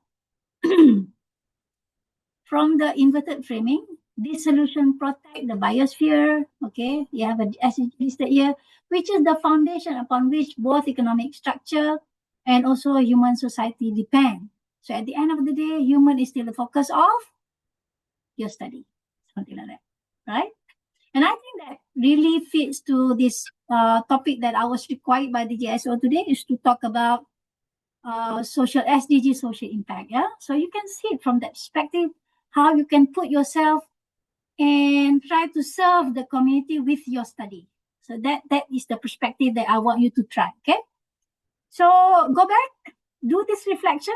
from the inverted framing, this solution protect the biosphere. Okay, you have a SDG listed here, which is the foundation upon which both economic structure and also human society depend. So at the end of the day, human is still the focus of your study, something like that, right? And I think that really fits to this topic that I was required by the GSO today, is to talk about social SDG, social impact. Yeah, so you can see it from that perspective, how you can put yourself and try to serve the community with your study. So that is the perspective that I want you to try. Okay, so go back, do this reflection.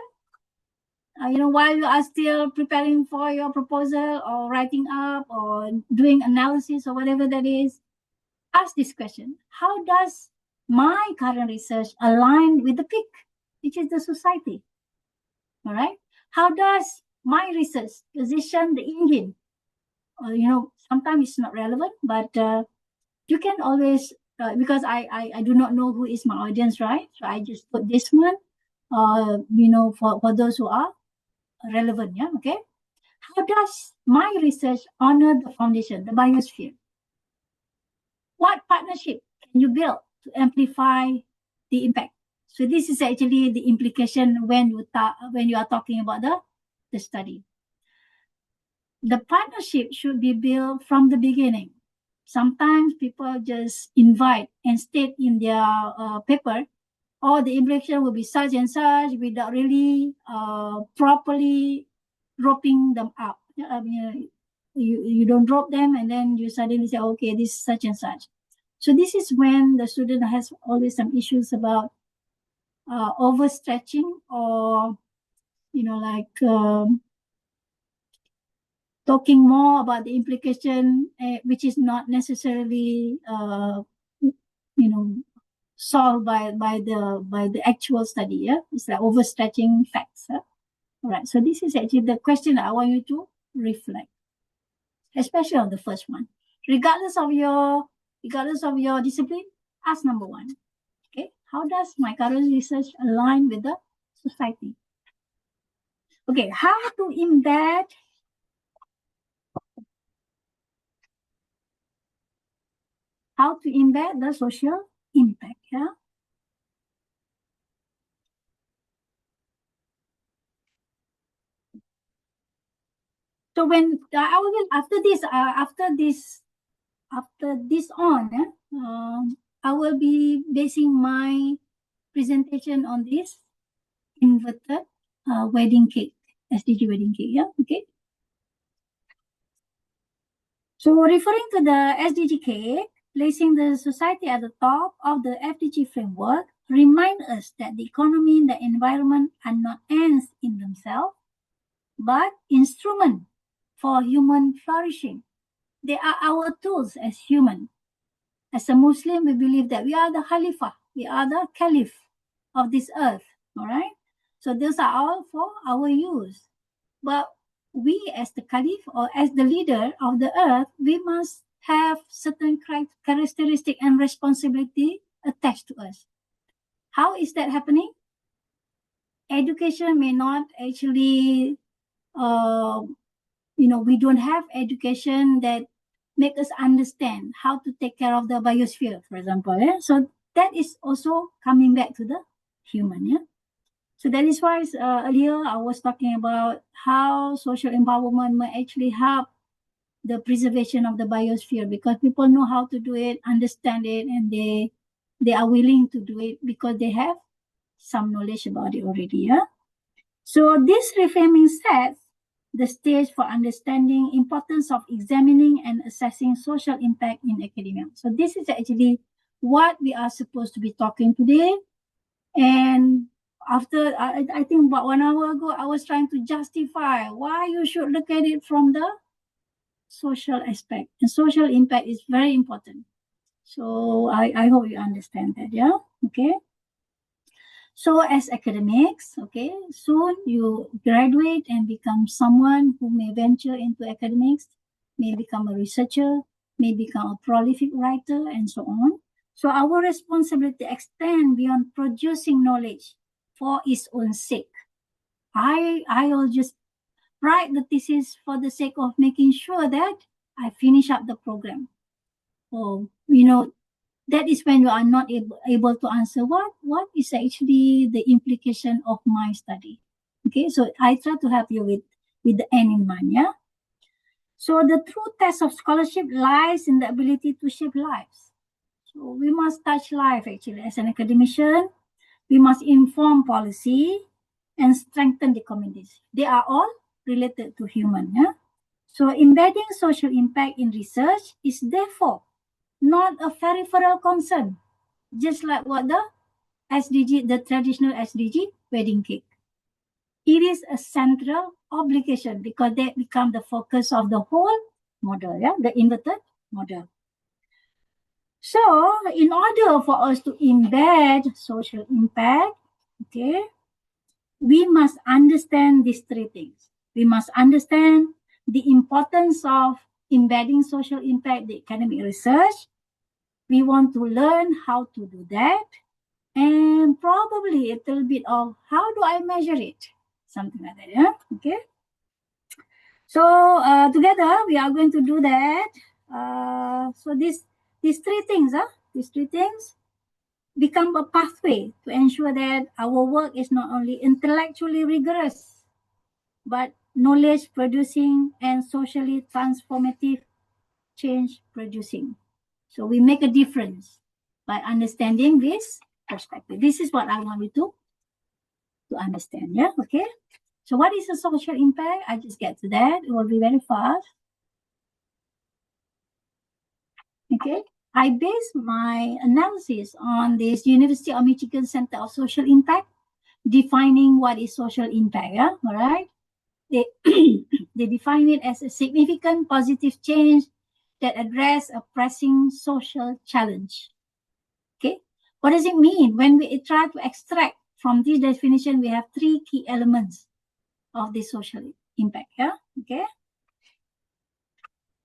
While you are still preparing for your proposal or writing up or doing analysis or whatever that is, ask this question: how does my current research align with the peak, which is the society? All right. How does my research position the engine? Sometimes it's not relevant, but you can always, because I do not know who is my audience, right? So I just put this one, for those who are relevant, yeah, okay? How does my research honor the foundation, the biosphere? What partnership can you build to amplify the impact? So this is actually the implication when you are talking about the study. The partnership should be built from the beginning. Sometimes people just invite and state in their paper, the implication will be such and such, without really properly roping them up. You don't drop them and then you suddenly say, okay, this is such and such. So this is when the student has always some issues about overstretching, or talking more about the implication, which is not necessarily solved by the actual study. Yeah, it's like overstretching facts. All right. So this is actually the question that I want you to reflect, especially on the first one. Regardless of your discipline, ask number one. Okay, how does my current research align with the society? Okay, how to embed the social impact. Yeah. So when I will after this on, I will be basing my presentation on this inverted wedding cake, SDG wedding cake. Yeah, okay. So referring to the SDG cake, placing the society at the top of the FDG framework remind us that the economy and the environment are not ends in themselves, but instruments for human flourishing. They are our tools as human. As a Muslim, we believe that we are the Khalifa, we are the Caliph of this earth. All right. So those are all for our use. But we, as the Caliph or as the leader of the earth, we must have certain characteristic and responsibility attached to us. How is that happening? Education may not actually, we don't have education that make us understand how to take care of the biosphere, for example. Yeah? So that is also coming back to the human. Yeah. So that is why earlier I was talking about how social empowerment may actually help the preservation of the biosphere, because people know how to do it, understand it, and they are willing to do it because they have some knowledge about it already. Yeah. So this reframing sets the stage for understanding importance of examining and assessing social impact in academia. So this is actually what we are supposed to be talking today. And after, I think about 1 hour ago, I was trying to justify why you should look at it from the social aspect. And social impact is very important. So I hope you understand that, yeah? Okay. So as academics, okay, soon you graduate and become someone who may venture into academics, may become a researcher, may become a prolific writer, and so on. So our responsibility extends beyond producing knowledge for its own sake. I will just write the thesis for the sake of making sure that I finish up the program. Or, that is when you are not able to answer what is actually the implication of my study. Okay, so I try to help you with the end in mind. Yeah. So the true test of scholarship lies in the ability to shape lives. So we must touch life actually as an academician. We must inform policy and strengthen the communities. They are all related to human. Yeah. So embedding social impact in research is therefore not a peripheral concern, just like what the SDG, the traditional SDG wedding cake. It is a central obligation because they become the focus of the whole model, yeah, the inverted model. So, in order for us to embed social impact, okay, we must understand these three things. We must understand the importance of embedding social impact in academic research. We want to learn how to do that, and probably a little bit of how do I measure it, something like that. Yeah. Okay. So together we are going to do that. So these three things, these three things become a pathway to ensure that our work is not only intellectually rigorous, but knowledge producing and socially transformative change producing. So we make a difference by understanding this perspective. This is what I want you to understand. Yeah. Okay. So what is the social impact? I just get to that. It will be very fast. Okay. I base my analysis on this University of Michigan Center of Social Impact, defining what is social impact. Yeah. All right. They they define it as a significant positive change that address a pressing social challenge. Okay. What does it mean? When we try to extract from this definition, we have three key elements of the social impact. Yeah. Okay.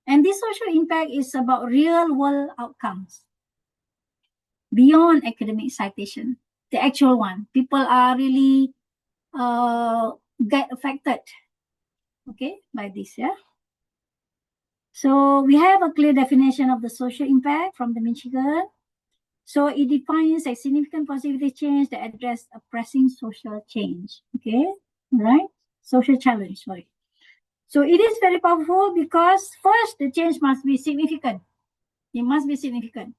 And this social impact is about real world outcomes beyond academic citation. The actual one. People are really get affected, okay, by this. Yeah. So we have a clear definition of the social impact from the Michigan. So it defines a significant positive change that address a pressing social change. Okay, right? Social challenge, sorry. So it is very powerful because first, the change must be significant. It must be significant.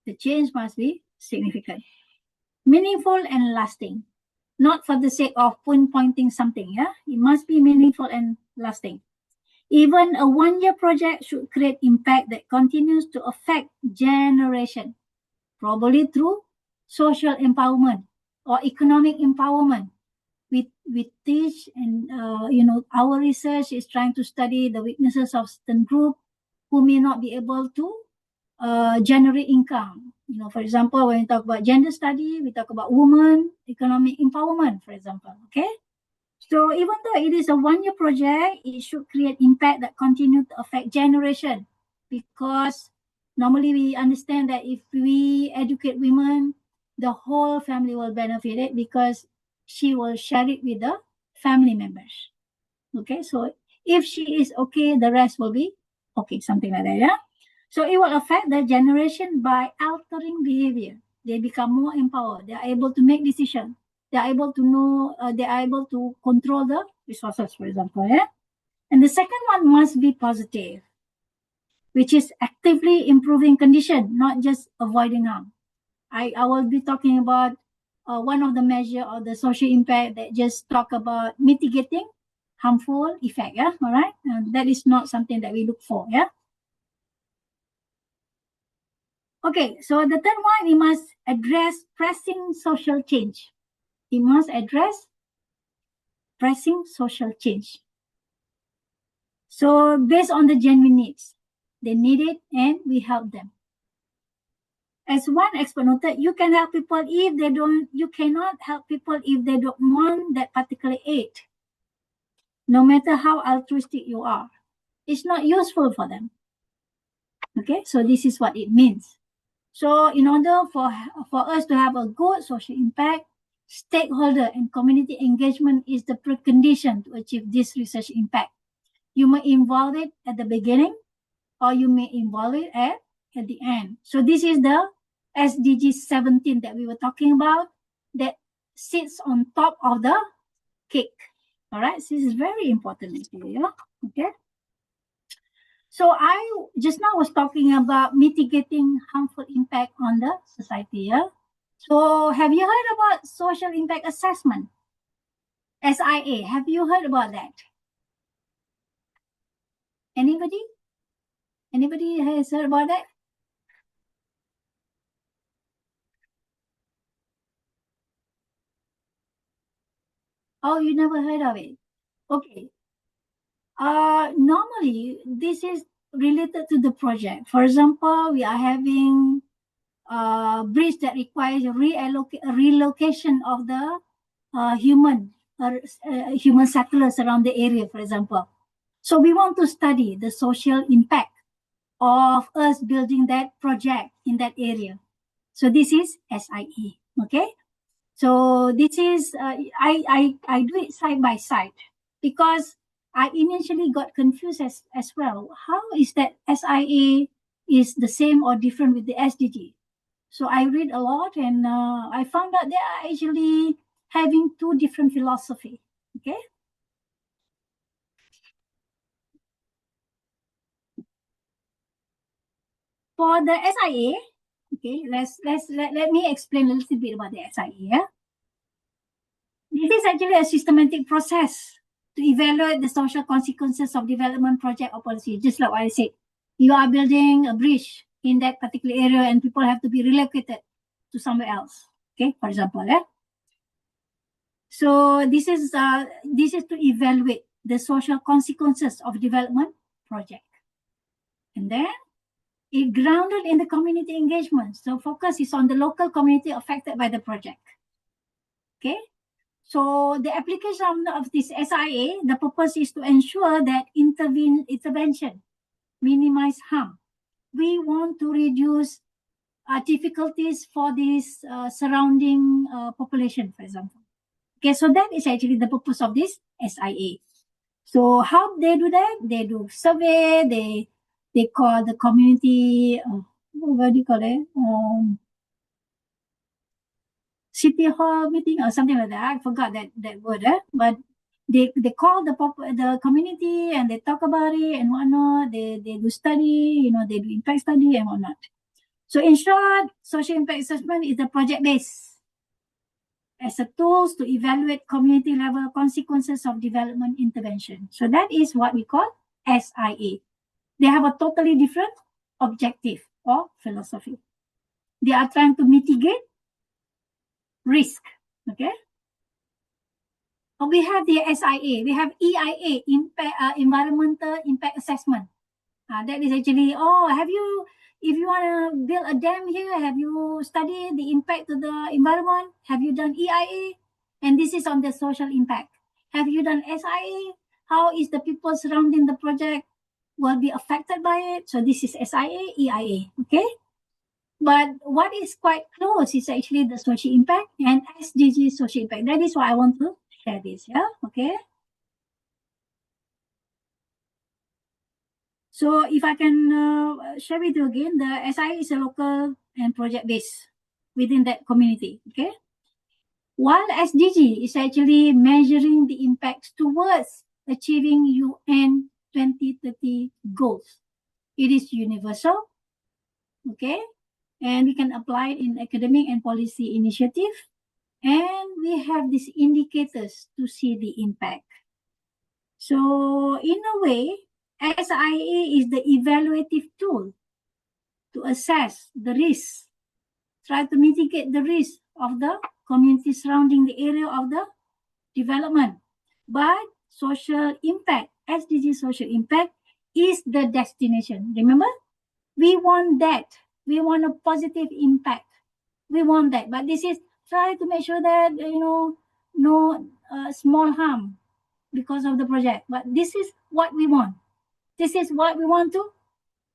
The change must be significant. Meaningful and lasting. Not for the sake of pinpointing something, yeah? It must be meaningful and lasting. Even a one-year project should create impact that continues to affect generation, probably through social empowerment or economic empowerment. We teach, and our research is trying to study the weaknesses of certain group who may not be able to generate income. For example, when we talk about gender study, we talk about women economic empowerment, for example. Okay. So even though it is a one-year project, it should create impact that continue to affect generation, because normally we understand that if we educate women, the whole family will benefit it because she will share it with the family members. Okay, so if she is okay, the rest will be okay, something like that, yeah? So it will affect the generation by altering behavior. They become more empowered. They are able to make decisions. They are able to know, they are able to control the resources, for example, yeah? And the second one must be positive, which is actively improving condition, not just avoiding harm. I will be talking about one of the measure of the social impact that just talk about mitigating harmful effect, yeah, all right? That is not something that we look for, yeah? Okay, so the third one, we must address pressing social change. We must address pressing social change. So based on the genuine needs, they need it and we help them. As one expert noted, you can help people if they don't, you cannot help people if they don't want that particular aid. No matter how altruistic you are, it's not useful for them. Okay, so this is what it means. So in order for us to have a good social impact, stakeholder and community engagement is the precondition to achieve this research impact. You may involve it at the beginning or you may involve it at the end. So this is the SDG 17 that we were talking about that sits on top of the cake. All right, so this is very important actually, yeah? Okay. So I just now was talking about mitigating harmful impact on the society, yeah? So have you heard about social impact assessment? SIA, have you heard about that? Anybody? Anybody has heard about that? Oh, you never heard of it? Okay. Normally, this is related to the project. For example, we are having a bridge that requires relocation of the human settlers around the area, for example. So we want to study the social impact of us building that project in that area. So this is SIE, okay? So this is, I do it side by side because I initially got confused as well. How is that SIA is the same or different with the SDG? So I read a lot and I found out they are actually having two different philosophy, okay? For the SIA, okay, let me explain a little bit about the SIA. Yeah? This is actually a systematic process to evaluate the social consequences of development project or policy. Just like what I said, you are building a bridge in that particular area and people have to be relocated to somewhere else. Okay, for example, yeah. So this is to evaluate the social consequences of development project, and then it grounded in the community engagement. So focus is on the local community affected by the project. Okay. So the application of this SIA, the purpose is to ensure that intervention minimize harm. We want to reduce difficulties for this surrounding population, for example. Okay, so that is actually the purpose of this SIA. So how they do that? They do survey. They call the community. What do you call it? City hall meeting or something like that. I forgot that word, but they call the community and they talk about it and whatnot. They do study, they do impact study and whatnot. So in short, social impact assessment is the project based as a tools to evaluate community level consequences of development intervention. So that is what we call SIA. They have a totally different objective or philosophy. They are trying to mitigate risk. Okay. We have the SIA, we have EIA, environmental impact assessment. That is actually, if you want to build a dam here, have you studied the impact to the environment? Have you done EIA? And this is on the social impact. Have you done SIA? How is the people surrounding the project will be affected by it? So this is SIA, EIA, okay? But what is quite close is actually the social impact and SDG social impact. That is why I want to share this. Yeah. Okay. So if I can share with you again, the SI is a local and project based within that community. Okay. While SDG is actually measuring the impacts towards achieving UN 2030 goals. It is universal, okay? And we can apply it in academic and policy initiative. And we have these indicators to see the impact. So in a way, SIA is the evaluative tool to assess the risk, try to mitigate the risk of the community surrounding the area of the development. But social impact, SDG social impact is the destination. Remember, we want that. We want a positive impact. We want that. But this is try to make sure that, no small harm because of the project. But this is what we want. This is what we want to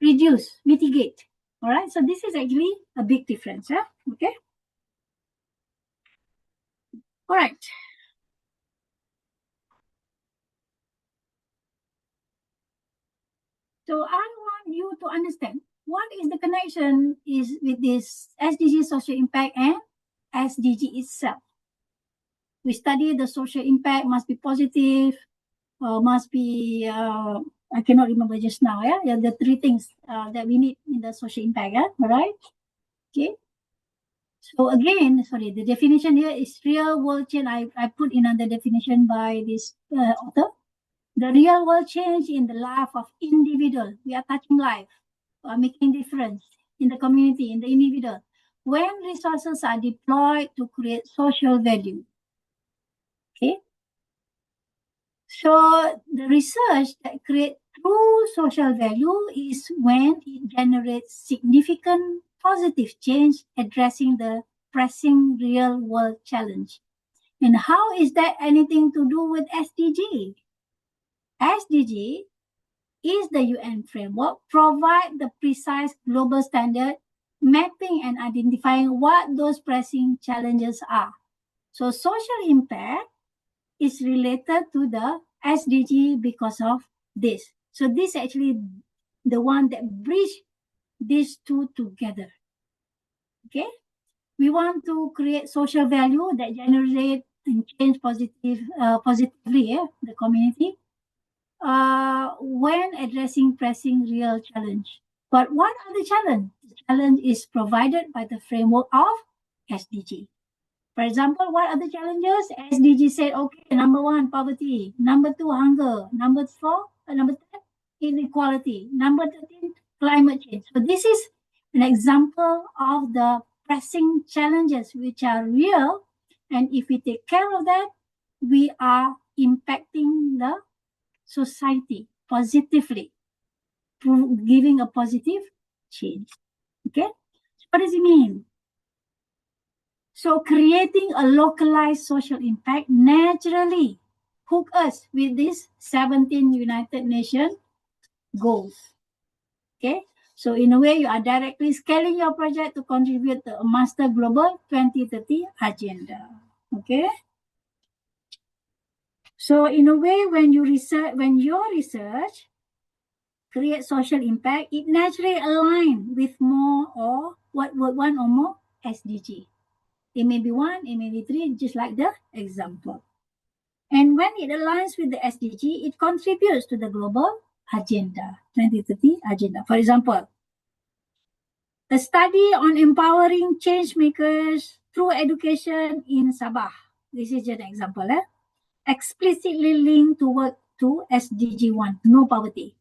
reduce, mitigate. All right. So this is actually a big difference. Yeah? Okay. All right. So I want you to understand what is the connection is with this SDG social impact and SDG itself. We study the social impact must be positive, must be, I cannot remember just now, yeah, the three things that we need in the social impact, yeah, all right? Okay. So again, sorry, the definition here is real world change. I put in the definition by this author. The real world change in the life of individual. We are touching life, making difference in the community, in the individual. When resources are deployed to create social value. Okay. So the research that creates true social value is when it generates significant positive change addressing the pressing real world challenge. And how is that anything to do with SDG? SDG is the UN framework provide the precise global standard mapping and identifying what those pressing challenges are. So social impact is related to the SDG because of this. So this actually the one that bridge these two together. Okay, we want to create social value that generate and change positively the community when addressing pressing real challenge. But what are the challenge? The challenge is provided by the framework of SDG. For example, what are the challenges? SDG said, okay, number 1, poverty. Number 2, hunger. Number 10, inequality. Number 13, climate change. So this is an example of the pressing challenges which are real. And if we take care of that, we are impacting the society positively, giving a positive change. Okay? So what does it mean? So creating a localized social impact naturally hook us with these 17 United Nations goals. Okay, so in a way you are directly scaling your project to contribute to a master global 2030 agenda. Okay, so in a way when your research create social impact, it naturally align with more or one or more SDG. It may be 1, it may be 3, just like the example. And when it aligns with the SDG, it contributes to the global agenda, 2030 agenda. For example, a study on empowering change makers through education in Sabah. This is just an example. Explicitly linked to work to SDG 1, no poverty,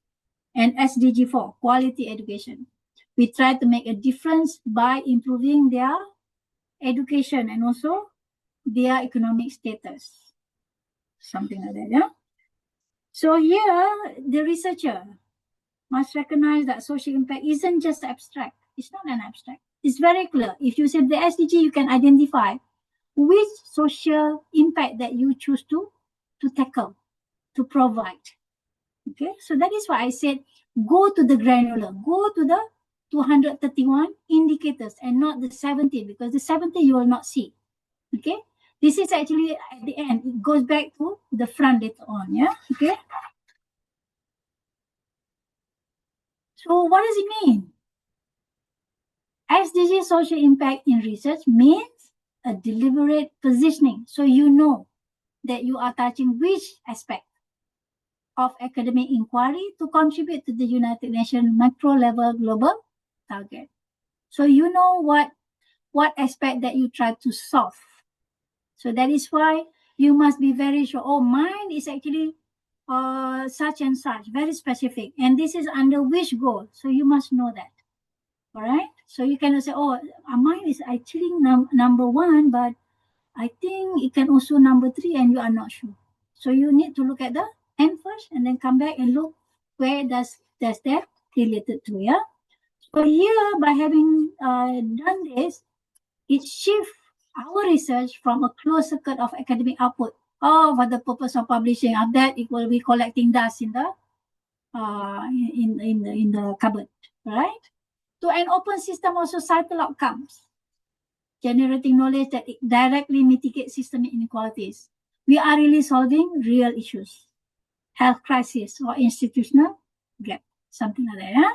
and SDG 4, quality education. We try to make a difference by improving their education and also their economic status. Something like that, yeah? So here, the researcher must recognize that social impact isn't just abstract. It's not an abstract. It's very clear. If you say the SDG, you can identify which social impact that you choose to tackle, to provide. Okay, so that is why I said go to the granular, go to 231 indicators and not the 70, because the 70 you will not see. Okay, this is actually at the end, it goes back to the front later on. Yeah, okay. So what does it mean? SDG social impact in research means a deliberate positioning, so you know that you are touching which aspect of academic inquiry to contribute to the United Nations macro level global target. So you know what aspect that you try to solve. So that is why you must be very sure, oh, mine is actually such and such, very specific, and this is under which goal. So you must know that. All right. So you cannot say, oh, mine is actually number one, but I think it can also number three, and you are not sure. So you need to look at the end first, and then come back and look where does that related to. Yeah. So here, by having done this, it shifts our research from a closed circuit of academic output. Oh, for the purpose of publishing, of that it will be collecting dust in the in the cupboard, right? To an open system of societal outcomes, generating knowledge that directly mitigates systemic inequalities. We are really solving real issues, health crisis or institutional gap, something like that. Yeah?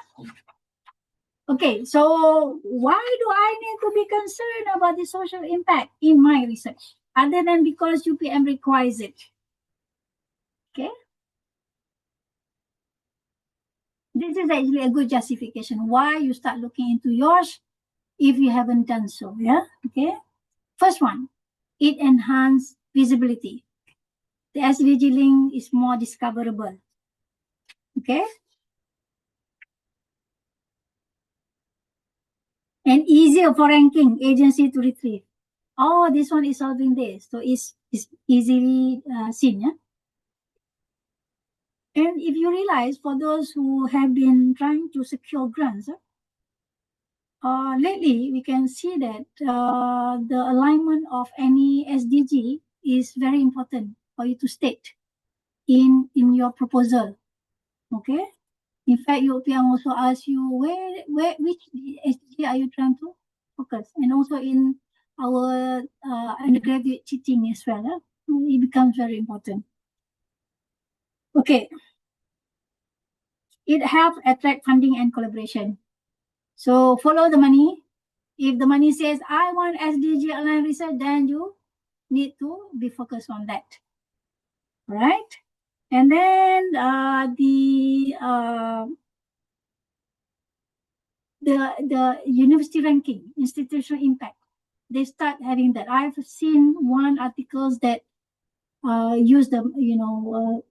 Okay, so why do I need to be concerned about the social impact in my research, other than because UPM requires it? Okay, this is actually a good justification why you start looking into yours if you haven't done so. Yeah, okay. First one, it enhances visibility. The SDG link is more discoverable. Okay, and easier for ranking agency to retrieve. Oh, this one is solving this, so it's easily seen. Yeah. And if you realize, for those who have been trying to secure grants, lately we can see that the alignment of any SDG is very important for you to state in your proposal. Okay. In fact, UPM also asks you which SDG are you trying to focus, and also in our undergraduate teaching as well. It becomes very important. Okay. It helps attract funding and collaboration. So follow the money. If the money says, I want SDG aligned research, then you need to be focused on that. Right? And then the university ranking, institutional impact, they start having that. I've seen one articles that use the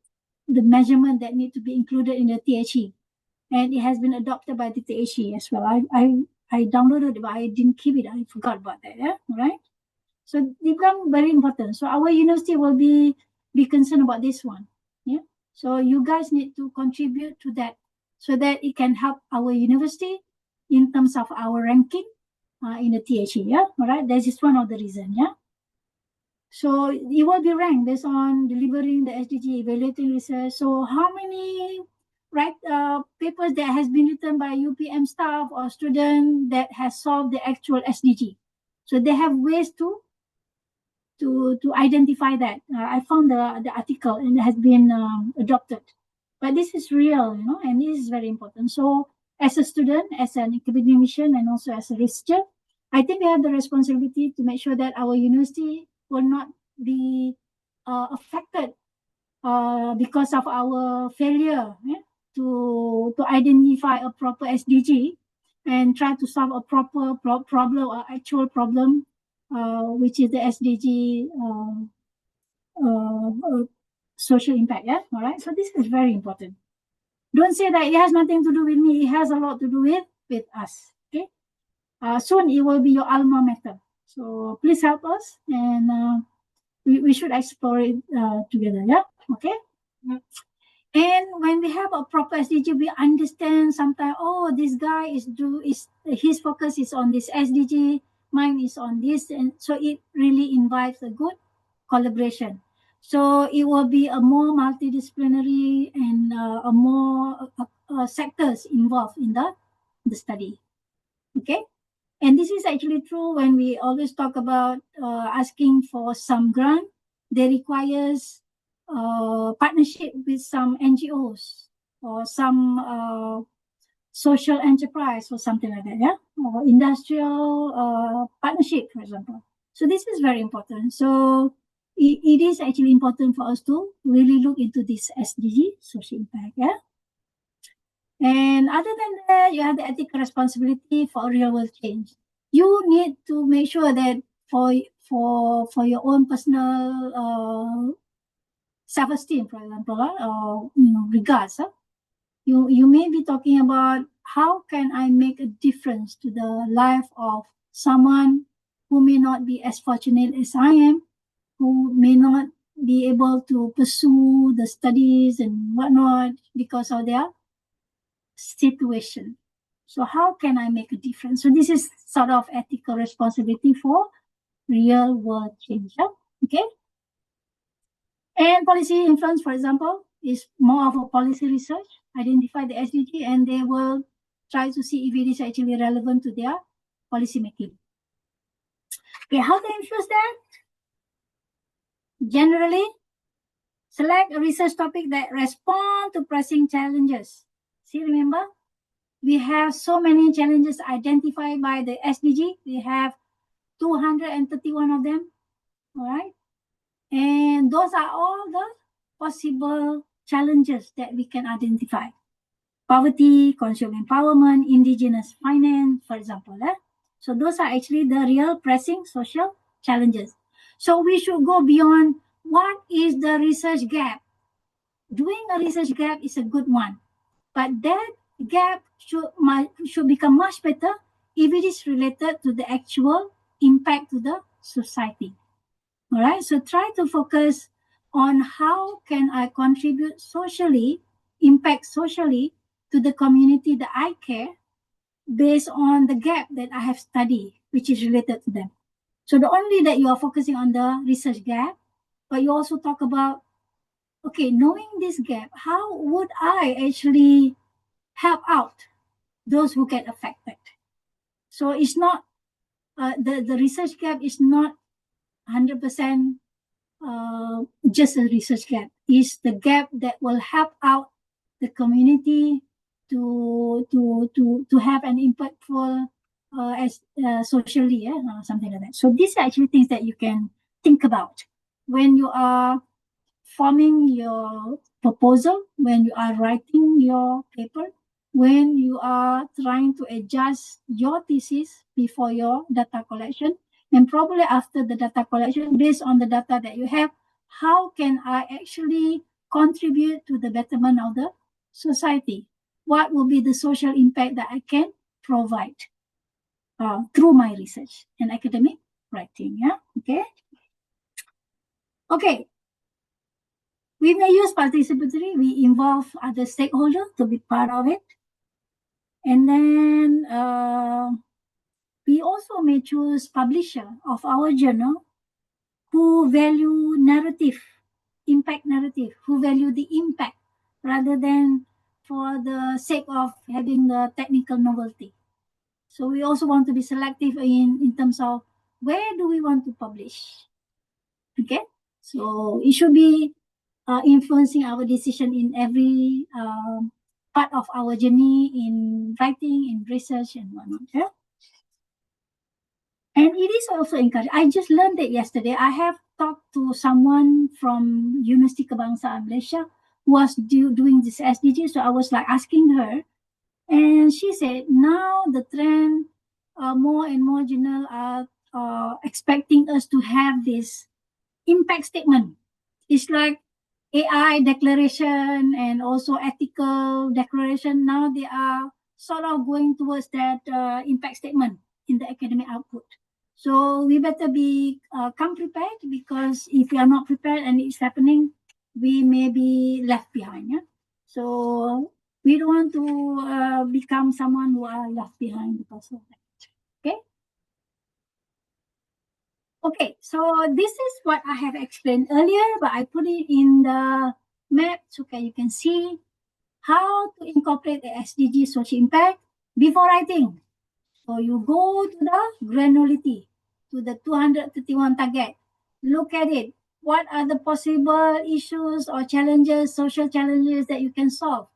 the measurement that need to be included in the THE, and it has been adopted by the THE as well. I downloaded it, but I didn't keep it. I forgot about that. Yeah, right. So they become very important. So our university will be concerned about this one. Yeah. So you guys need to contribute to that, so that it can help our university in terms of our ranking in the THE. Yeah. All right. That is one of the reasons. Yeah. So it will be ranked based on delivering the SDG, evaluating research. So how many papers that has been written by UPM staff or student that has solved the actual SDG. So they have ways to identify that. I found the article, and it has been adopted. But this is real, and this is very important. So as a student, as an academician, and also as a researcher, I think we have the responsibility to make sure that our university will not be affected because of our failure to identify a proper SDG and try to solve a proper problem or actual problem, which is the SDG social impact. Yeah, all right. So this is very important. Don't say that it has nothing to do with me. It has a lot to do with us. Okay. Soon it will be your alma mater. So please help us, and we should explore it together. Yeah. Okay. And when we have a proper SDG, we understand sometimes, oh, this guy is his focus is on this SDG, mine is on this, and so it really invites a good collaboration. So it will be a more multidisciplinary and a more sectors involved in the study. Okay. And this is actually true when we always talk about asking for some grant. They requires partnership with some NGOs or some social enterprise or something like that, yeah, or industrial partnership, for example. So this is very important. So it is actually important for us to really look into this SDG, social impact, yeah. And other than that, you have the ethical responsibility for real world change. You need to make sure that for your own personal self-esteem, for example, or regards, you may be talking about how can I make a difference to the life of someone who may not be as fortunate as I am, who may not be able to pursue the studies and whatnot because of their situation. So how can I make a difference? So this is sort of ethical responsibility for real world change. Yeah? Okay. And policy influence, for example, is more of a policy research, identify the SDG, and they will try to see if it is actually relevant to their policy making. Okay, how to influence that? Generally, select a research topic that respond to pressing challenges. See, remember, we have so many challenges identified by the SDG. We have 231 of them, all right? And those are all the possible challenges that we can identify. Poverty, consumer empowerment, indigenous finance, for example. So those are actually the real pressing social challenges. So we should go beyond what is the research gap. Doing a research gap is a good one, but that gap should become much better if it is related to the actual impact to the society. All right, so try to focus on how can I contribute socially, impact socially to the community that I care based on the gap that I have studied, which is related to them. So not only that you are focusing on the research gap, but you also talk about, okay, knowing this gap, how would I actually help out those who get affected? So it's not, the research gap is not 100% just a research gap. Is the gap that will help out the community to have an impactful as socially, something like that. So these are actually things that you can think about when you are forming your proposal, when you are writing your paper, when you are trying to adjust your thesis before your data collection, and probably after the data collection, based on the data that you have, how can I actually contribute to the betterment of the society? What will be the social impact that I can provide through my research and academic writing? Yeah. Okay. Okay. We may use participatory. We involve other stakeholders to be part of it. And then we also may choose publisher of our journal who value narrative, impact narrative, who value the impact rather than for the sake of having the technical novelty. So we also want to be selective in terms of where do we want to publish. Okay, so it should be influencing our decision in every part of our journey in writing, in research, and whatnot. Yeah? And it is also encouraged. I just learned it yesterday. I have talked to someone from University Kebangsaan Malaysia who was doing this SDG. So I was like asking her, and she said now the trend, more and more journals are expecting us to have this impact statement. It's like AI declaration and also ethical declaration. Now they are sort of going towards that impact statement in the academic output. So we better be come prepared, because if we are not prepared and it's happening, we may be left behind. Yeah. So we don't want to become someone who are left behind because of that. Okay. Okay, so this is what I have explained earlier, but I put it in the map so you can see how to incorporate the SDG social impact before writing. So you go to the granularity, to the 231 target. Look at it. What are the possible issues or challenges, social challenges that you can solve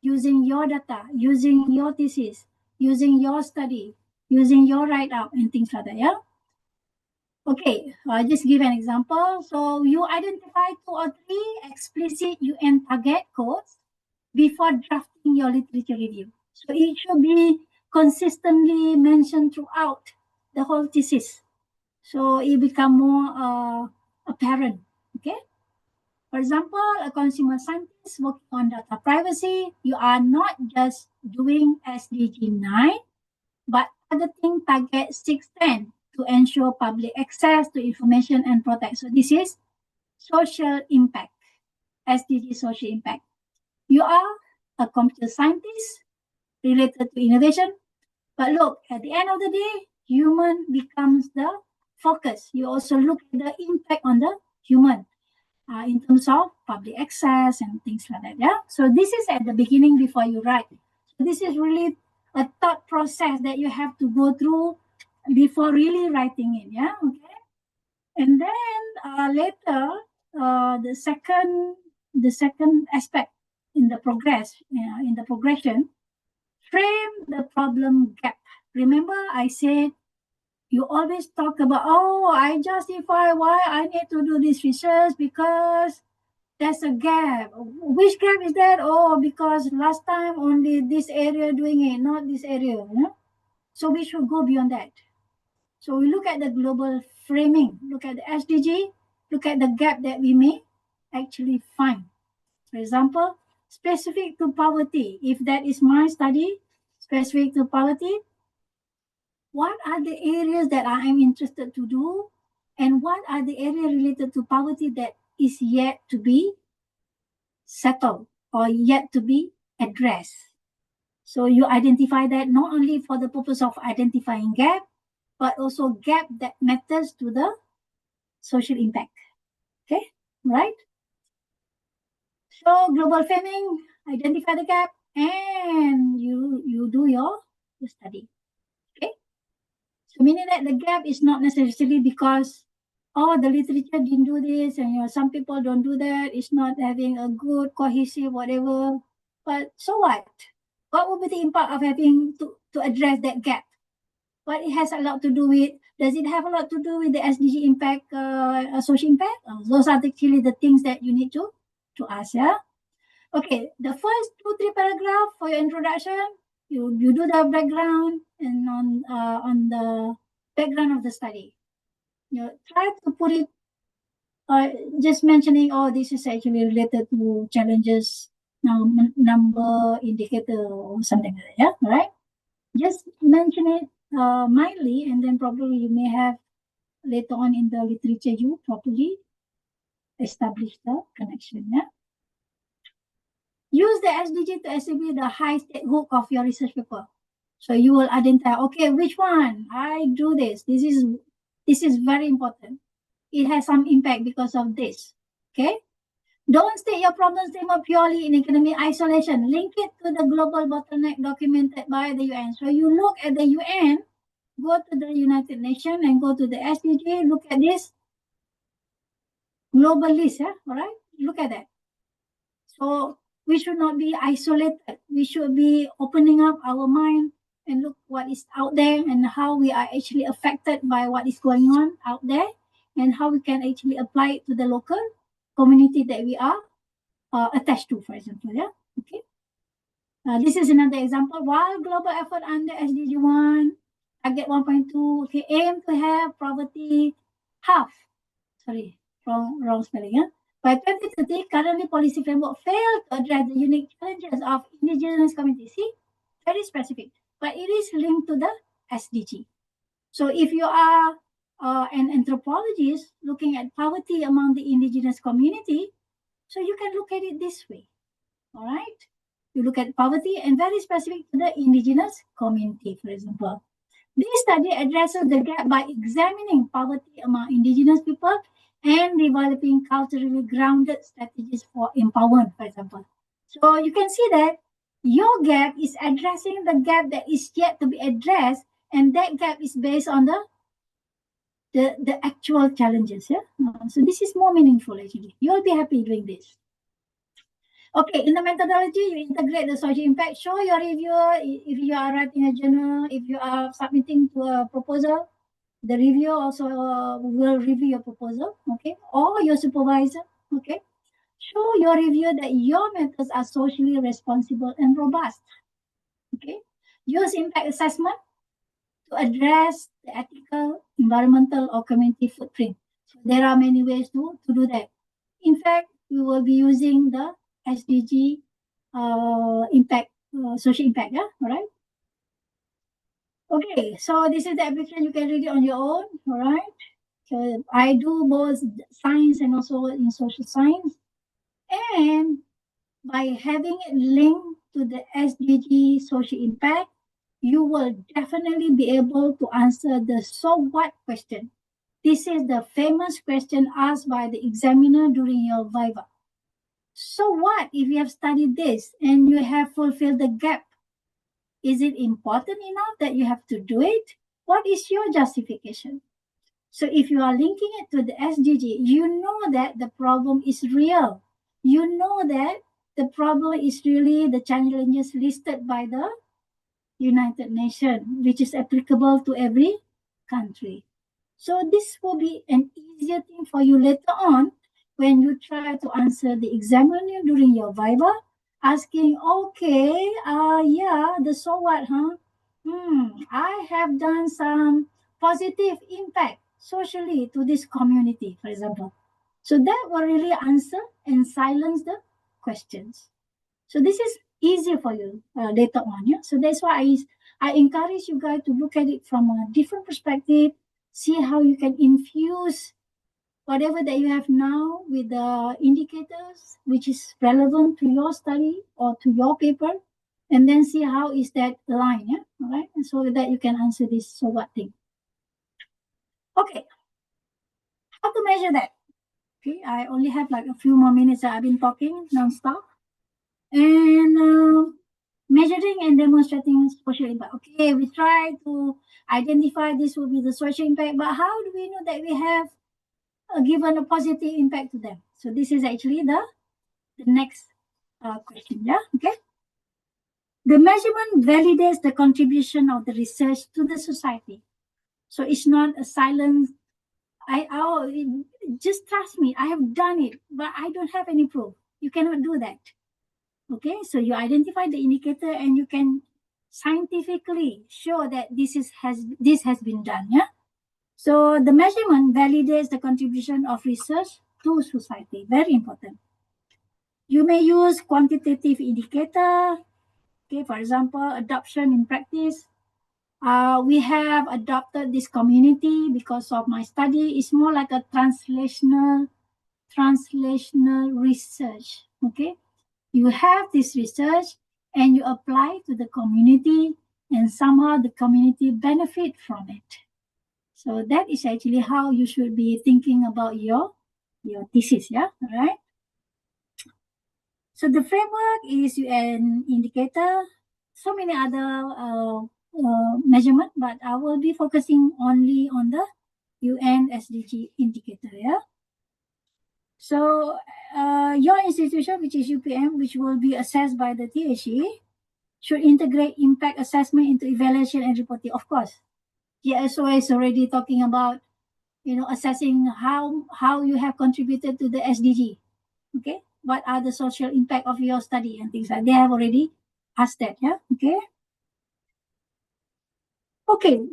using your data, using your thesis, using your study, using your write-up and things like that, yeah? Okay, I'll just give an example. So you identify 2 or 3 explicit UN target codes before drafting your literature review. So it should be consistently mentioned throughout the whole thesis. So it become more apparent, okay? For example, a consumer scientist working on data privacy, you are not just doing SDG 9, but targeting target 610 to ensure public access to information and protect. So this is social impact, SDG social impact. You are a computer scientist related to innovation, but look, at the end of the day, human becomes the focus. You also look at the impact on the human in terms of public access and things like that. Yeah. So this is at the beginning before you write. So this is really a thought process that you have to go through before really writing it. Yeah. Okay. And then later, the second aspect in the progression, frame the problem gap. Remember, I said you always talk about, oh, I justify why I need to do this research because there's a gap. Which gap is that? Oh, because last time only this area doing it, not this area. You know? So we should go beyond that. So we look at the global framing, look at the SDG, look at the gap that we may actually find. For example, specific to poverty. If that is my study, specific to poverty, what are the areas that I am interested to do? And what are the areas related to poverty that is yet to be settled or yet to be addressed? So you identify that not only for the purpose of identifying gap, but also gap that matters to the social impact. Okay, right? So global framing, identify the gap, and you do your study. Okay. So meaning that the gap is not necessarily because the literature didn't do this, and some people don't do that. It's not having a good cohesive whatever. But so what? What would be the impact of having to address that gap? What it has a lot to do with? Does it have a lot to do with the SDG impact, social impact? Those are actually the things that you need to ask. Yeah. Okay. The first 2-3 paragraph for your introduction, you do the background and on the background of the study. You try to put it just mentioning, this is actually related to challenges, number, indicator, or something like that. Yeah, all right. Just mention it mildly, and then probably you may have later on in the literature you properly establish the connection. Yeah. Use the SDG to establish the high stake hook of your research paper. So you will identify, okay, which one? I do this. This is very important. It has some impact because of this. Okay. Don't state your problem statement purely in academic isolation. Link it to the global bottleneck documented by the UN. So you look at the UN, go to the United Nations and go to the SDG, look at this global list. Yeah? All right. Look at that. So we should not be isolated. We should be opening up our mind and look what is out there and how we are actually affected by what is going on out there and how we can actually apply it to the local community that we are attached to, for example. Yeah. Okay. This is another example. While global effort under SDG 1, target 1.2, okay, aim to have poverty half. Sorry, wrong spelling. Yeah. By 2030, currently policy framework failed to address the unique challenges of indigenous communities. See, very specific, but it is linked to the SDG. So if you are an anthropologist looking at poverty among the indigenous community, so you can look at it this way. All right. You look at poverty and very specific to the indigenous community, for example. This study addresses the gap by examining poverty among indigenous people and developing culturally grounded strategies for empowerment, for example. So you can see that your gap is addressing the gap that is yet to be addressed And that gap is based on the actual challenges. Yeah. So this is more meaningful actually. You'll be happy doing this. Okay, in the methodology, you integrate the social impact. Show your reviewer if you are writing a journal, if you are submitting to a proposal, the reviewer also will review your proposal, okay, or your supervisor, okay. Show your reviewer that your methods are socially responsible and robust, okay. Use impact assessment to address the ethical, environmental, or community footprint. So there are many ways to do that. In fact, we will be using the SDG impact, social impact, yeah, all right? Okay, so this is the application. You can read it on your own, all right? So I do both science and also in social science. And by having it linked to the SDG social impact, you will definitely be able to answer the so what question. This is the famous question asked by the examiner during your viva. So what if you have studied this and you have fulfilled the gap? Is it important enough that you have to do it? What is your justification? So if you are linking it to the SDG, you know that the problem is real. You know that the problem is really the challenges listed by the United Nations, which is applicable to every country. So this will be an easier thing for you later on when you try to answer the examiner during your viva, asking, okay, yeah, the so what, huh? I have done some positive impact socially to this community, for example. So that will really answer and silence the questions. So this is easier for you later on. Yeah. So that's why I encourage you guys to look at it from a different perspective, see how you can infuse whatever that you have now with the indicators which is relevant to your study or to your paper, and then see how is that aligned. Yeah. All right. And so that you can answer this so what thing. Okay. How to measure that? Okay. I only have like a few more minutes. I've been talking nonstop. And measuring and demonstrating social impact. Okay, we try to identify this will be the social impact, but how do we know that we have given a positive impact to them? So this is actually the next question. Yeah, okay. The measurement validates the contribution of the research to the society. So it's not a silent. Just trust me. I have done it, but I don't have any proof. You cannot do that. Okay, so you identify the indicator and you can scientifically show that this has been done. Yeah. So the measurement validates the contribution of research to society. Very important. You may use quantitative indicator. Okay, for example, adoption in practice. We have adopted this community because of my study. It's more like a translational research. Okay. You have this research and you apply to the community, and somehow the community benefit from it. So that is actually how you should be thinking about your thesis. Yeah, all right. So the framework is an indicator, so many other measurement, but I will be focusing only on the UN SDG indicator. Yeah. So your institution, which is UPM, which will be assessed by the THE, should integrate impact assessment into evaluation and reporting. Of course, GSO is already talking about, assessing how you have contributed to the SDG. Okay, what are the social impact of your study and things like that. They have already asked that. Yeah. Okay. Okay.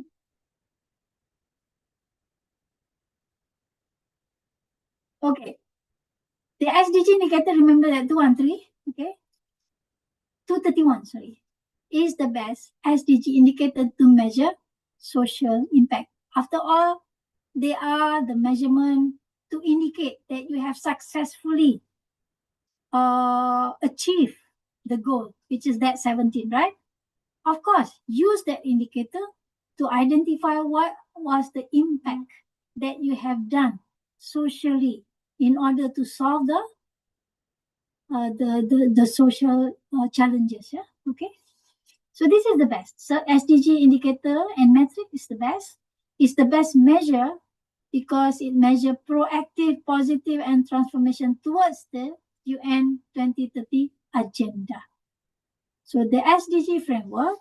Okay. The SDG indicator, remember that 213. Okay. 231. Sorry. Is the best SDG indicator to measure social impact. After all, they are the measurement to indicate that you have successfully achieved the goal, which is that 17, right? Of course, use that indicator to identify what was the impact that you have done socially in order to solve the social challenges. Yeah. Okay. So this is the best. So SDG indicator and metric is the best. It's the best measure because it measures proactive, positive, and transformation towards the UN 2030 agenda. So the SDG framework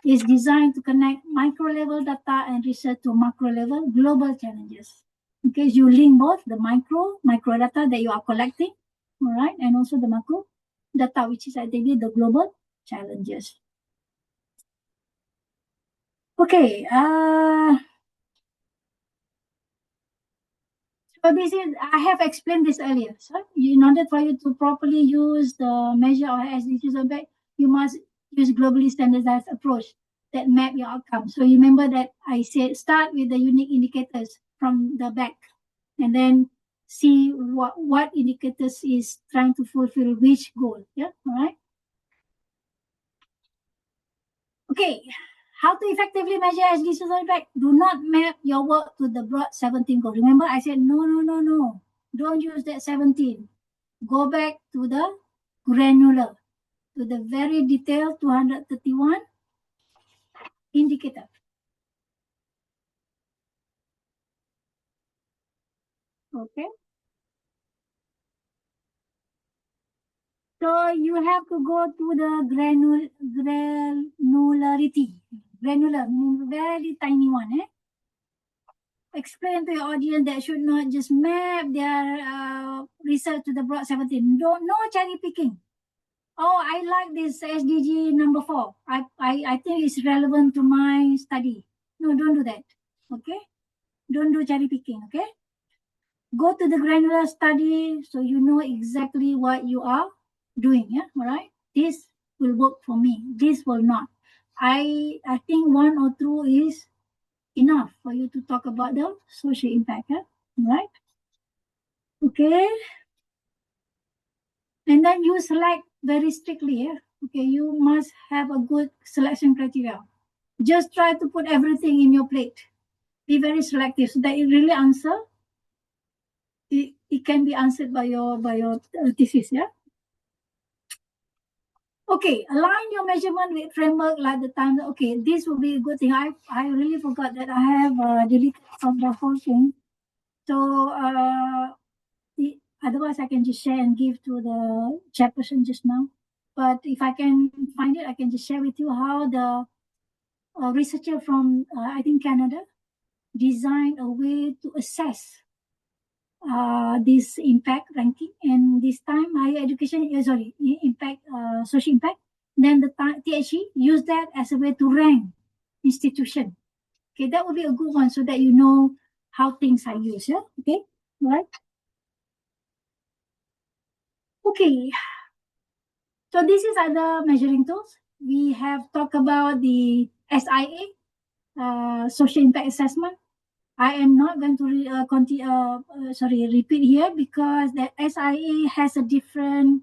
is designed to connect micro-level data and research to macro-level global challenges. Okay, you link both the micro data that you are collecting, all right, and also the macro data, which is actually the global challenges. Okay, so this is, I have explained this earlier. So in order for you to properly use the measure of SDGs impact, you must use globally standardized approach that map your outcome. So you remember that I said start with the unique indicators from the back and then see what indicators is trying to fulfill which goal. Yeah, all right. Okay, how to effectively measure SDGs impact? Do not map your work to the broad 17 goal. Remember, I said no. Don't use that 17. Go back to the granular, to the very detailed 231 indicator. Okay. So you have to go to the granularity. Granular, very tiny one. Explain to your audience that should not just map their research to the broad 17. No cherry picking. Oh, I like this SDG number 4. I think it's relevant to my study. No, don't do that. Okay? Don't do cherry picking. Okay? Go to the granular study so you know exactly what you are doing. Yeah, all right. This will work for me. This will not. I think 1 or 2 is enough for you to talk about the social impact. Yeah, all right. Okay, and then you select very strictly. Yeah? Okay, you must have a good selection criteria. Just try to put everything in your plate. Be very selective so that it really answer. It can be answered by your thesis. Yeah. Okay, align your measurement with framework like the time. Okay, this will be a good thing. I really forgot that I have deleted from the whole thing. So otherwise I can just share and give to the chairperson just now. But if I can find it, I can just share with you how the researcher from I think Canada designed a way to assess this impact ranking, and this time higher education, impact, social impact. Then the THE use that as a way to rank institution. Okay, that would be a good one so that you know how things are used. Yeah, okay, right. Okay, so this is other measuring tools. We have talked about the SIA, social impact assessment. I am not going to repeat here because the SIA has a different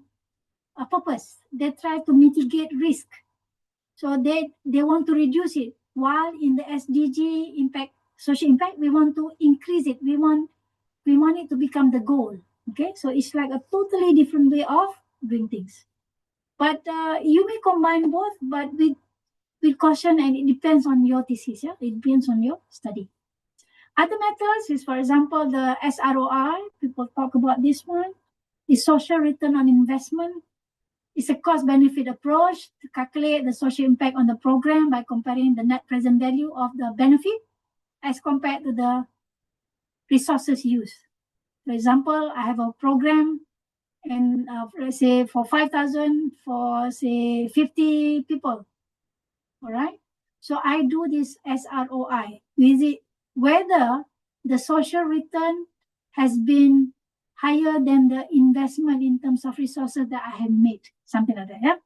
purpose. They try to mitigate risk. So they want to reduce it. While in the SDG impact, social impact, we want to increase it. We want it to become the goal. Okay, so it's like a totally different way of doing things. But you may combine both, but with caution, and it depends on your thesis. Yeah, it depends on your study. Other methods is, for example, the SROI. People talk about this one. The social return on investment. It's a cost-benefit approach to calculate the social impact on the program by comparing the net present value of the benefit as compared to the resources used. For example, I have a program and let's say for 5,000 for say 50 people. All right. So I do this SROI. Visit whether the social return has been higher than the investment in terms of resources that I have made, something like that. Yeah.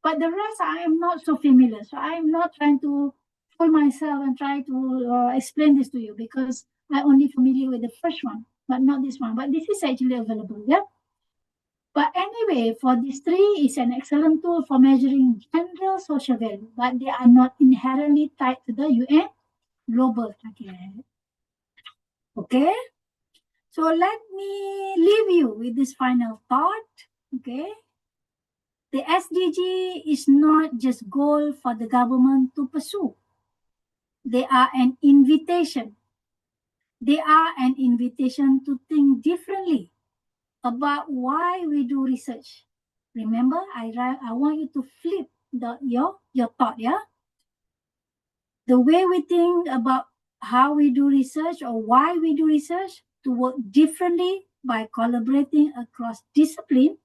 But the rest I am not so familiar. So I am not trying to fool myself and try to explain this to you because I'm only familiar with the first one, but not this one. But this is actually available. Yeah. But anyway, for these three, it's an excellent tool for measuring general social value, but they are not inherently tied to the UN global target. Okay, so let me leave you with this final thought. Okay, The SDG is not just goal for the government to pursue. They are an invitation. They are an invitation to think differently about why we do research. Remember, I want you to flip your thought, yeah? The way we think about how we do research or why we do research, to work differently by collaborating across discipline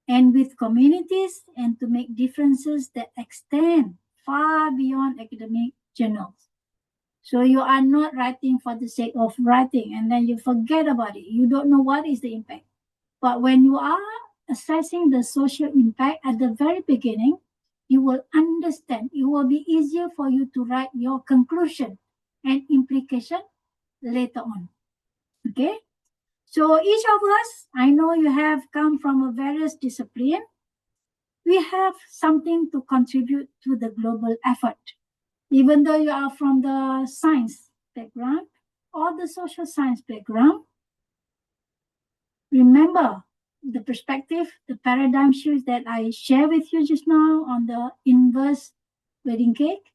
and with communities, and to make differences that extend far beyond academic journals. So you are not writing for the sake of writing and then you forget about it. You don't know what is the impact. But when you are assessing the social impact at the very beginning, you will understand. It will be easier for you to write your conclusion and implication later on. Okay? So each of us, I know you have come from a various discipline. We have something to contribute to the global effort. Even though you are from the science background or the social science background, remember the perspective, the paradigm shift that I share with you just now on the inverse wedding cake.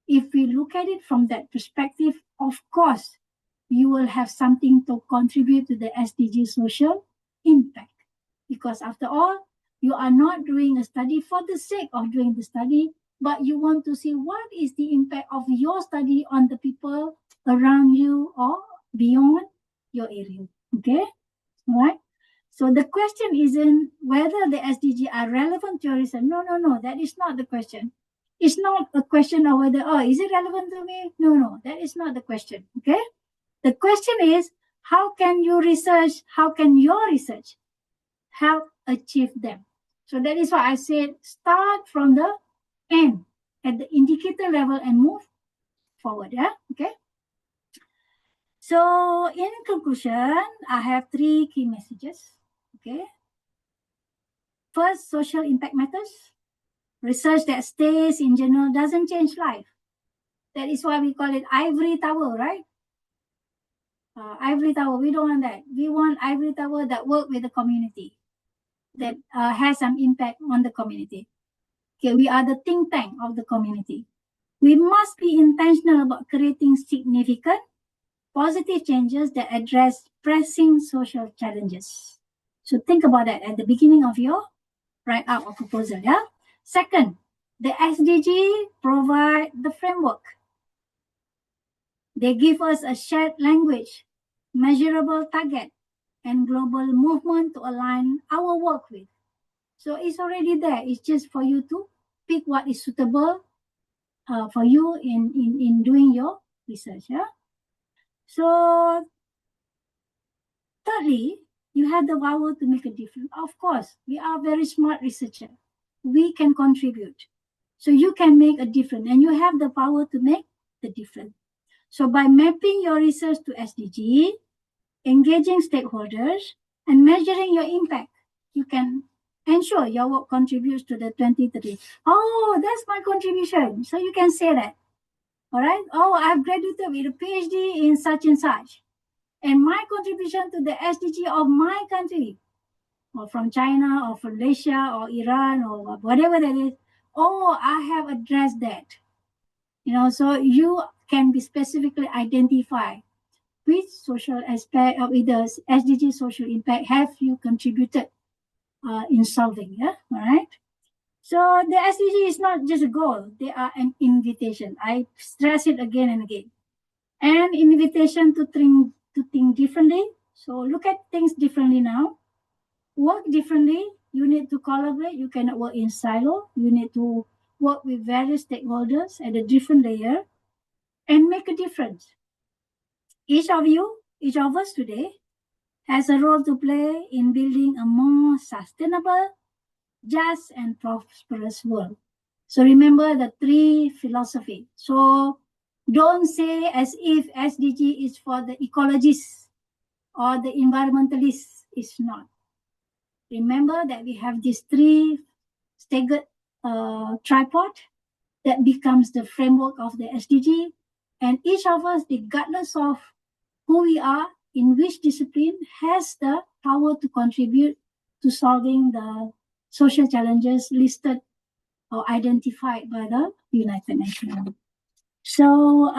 If we look at it from that perspective, of course, you will have something to contribute to the SDG social impact. Because after all, you are not doing a study for the sake of doing the study, but you want to see what is the impact of your study on the people around you or beyond your area. Okay? All right? So the question isn't whether the SDG are relevant to your research. No, that is not the question. It's not a question of whether, is it relevant to me? No, that is not the question. Okay? The question is, how can your research help achieve them? So that is why I said start from the end at the indicator level and move forward. Yeah, okay. So in conclusion, I have 3 key messages. Okay. First, social impact matters. Research that stays in journal doesn't change life. That is why we call it ivory tower, right? Ivory tower, we don't want that. We want ivory tower that work with the community, that has some impact on the community. Okay, we are the think tank of the community. We must be intentional about creating significant, positive changes that address pressing social challenges. So think about that at the beginning of your write-up or proposal, yeah? Second, the SDG provide the framework. They give us a shared language, measurable target, and global movement to align our work with. So it's already there. It's just for you to pick what is suitable for you in doing your research. Yeah. So thirdly, you have the power to make a difference. Of course, we are very smart researchers. We can contribute. So you can make a difference and you have the power to make the difference. So by mapping your research to SDG, engaging stakeholders, and measuring your impact, you can ensure your work contributes to the 2030. Oh, that's my contribution. So you can say that. All right. Oh, I've graduated with a PhD in such and such. And my contribution to the SDG of my country, or from China, or from Malaysia, or Iran, or whatever that is. Oh, I have addressed that. So you can be specifically identify which social aspect of the SDG social impact have you contributed in solving. Yeah, all right. So the SDG is not just a goal; they are an invitation. I stress it again and again. An invitation to think differently. So look at things differently now. Work differently. You need to collaborate. You cannot work in silo. You need to work with various stakeholders at a different layer and make a difference. Each of us today has a role to play in building a more sustainable, just, and prosperous world. So remember the 3 philosophy. So don't say as if SDG is for the ecologists or the environmentalists. It's not. Remember that we have these 3 staggered tripod that becomes the framework of the SDG. And each of us, regardless of who we are, in which discipline, has the power to contribute to solving the social challenges listed or identified by the United Nations. So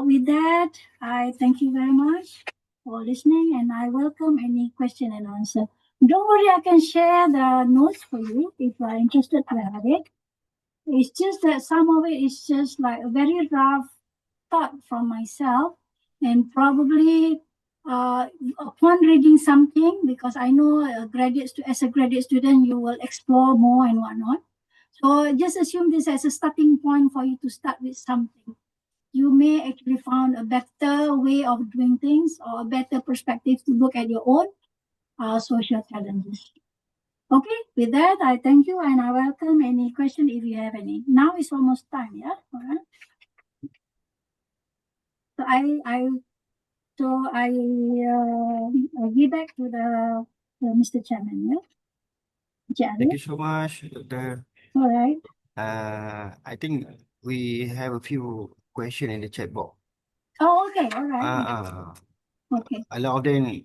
with that, I thank you very much for listening, and I welcome any question and answer. Don't worry, I can share the notes for you if you are interested to have it. It's just that some of it is just like a very rough thought from myself, and probably upon reading something, because I know as a graduate student, you will explore more and whatnot. So just assume this as a starting point for you to start with something. You may actually find a better way of doing things or a better perspective to look at your own social challenges. Okay, with that, I thank you and I welcome any question if you have any. Now it's almost time, yeah? All right. So I give back to the Mr. Chairman, yeah? Thank you so much, Dr. All right. I think we have a few questions in the chat box. Oh, okay, all right. Okay. A lot of them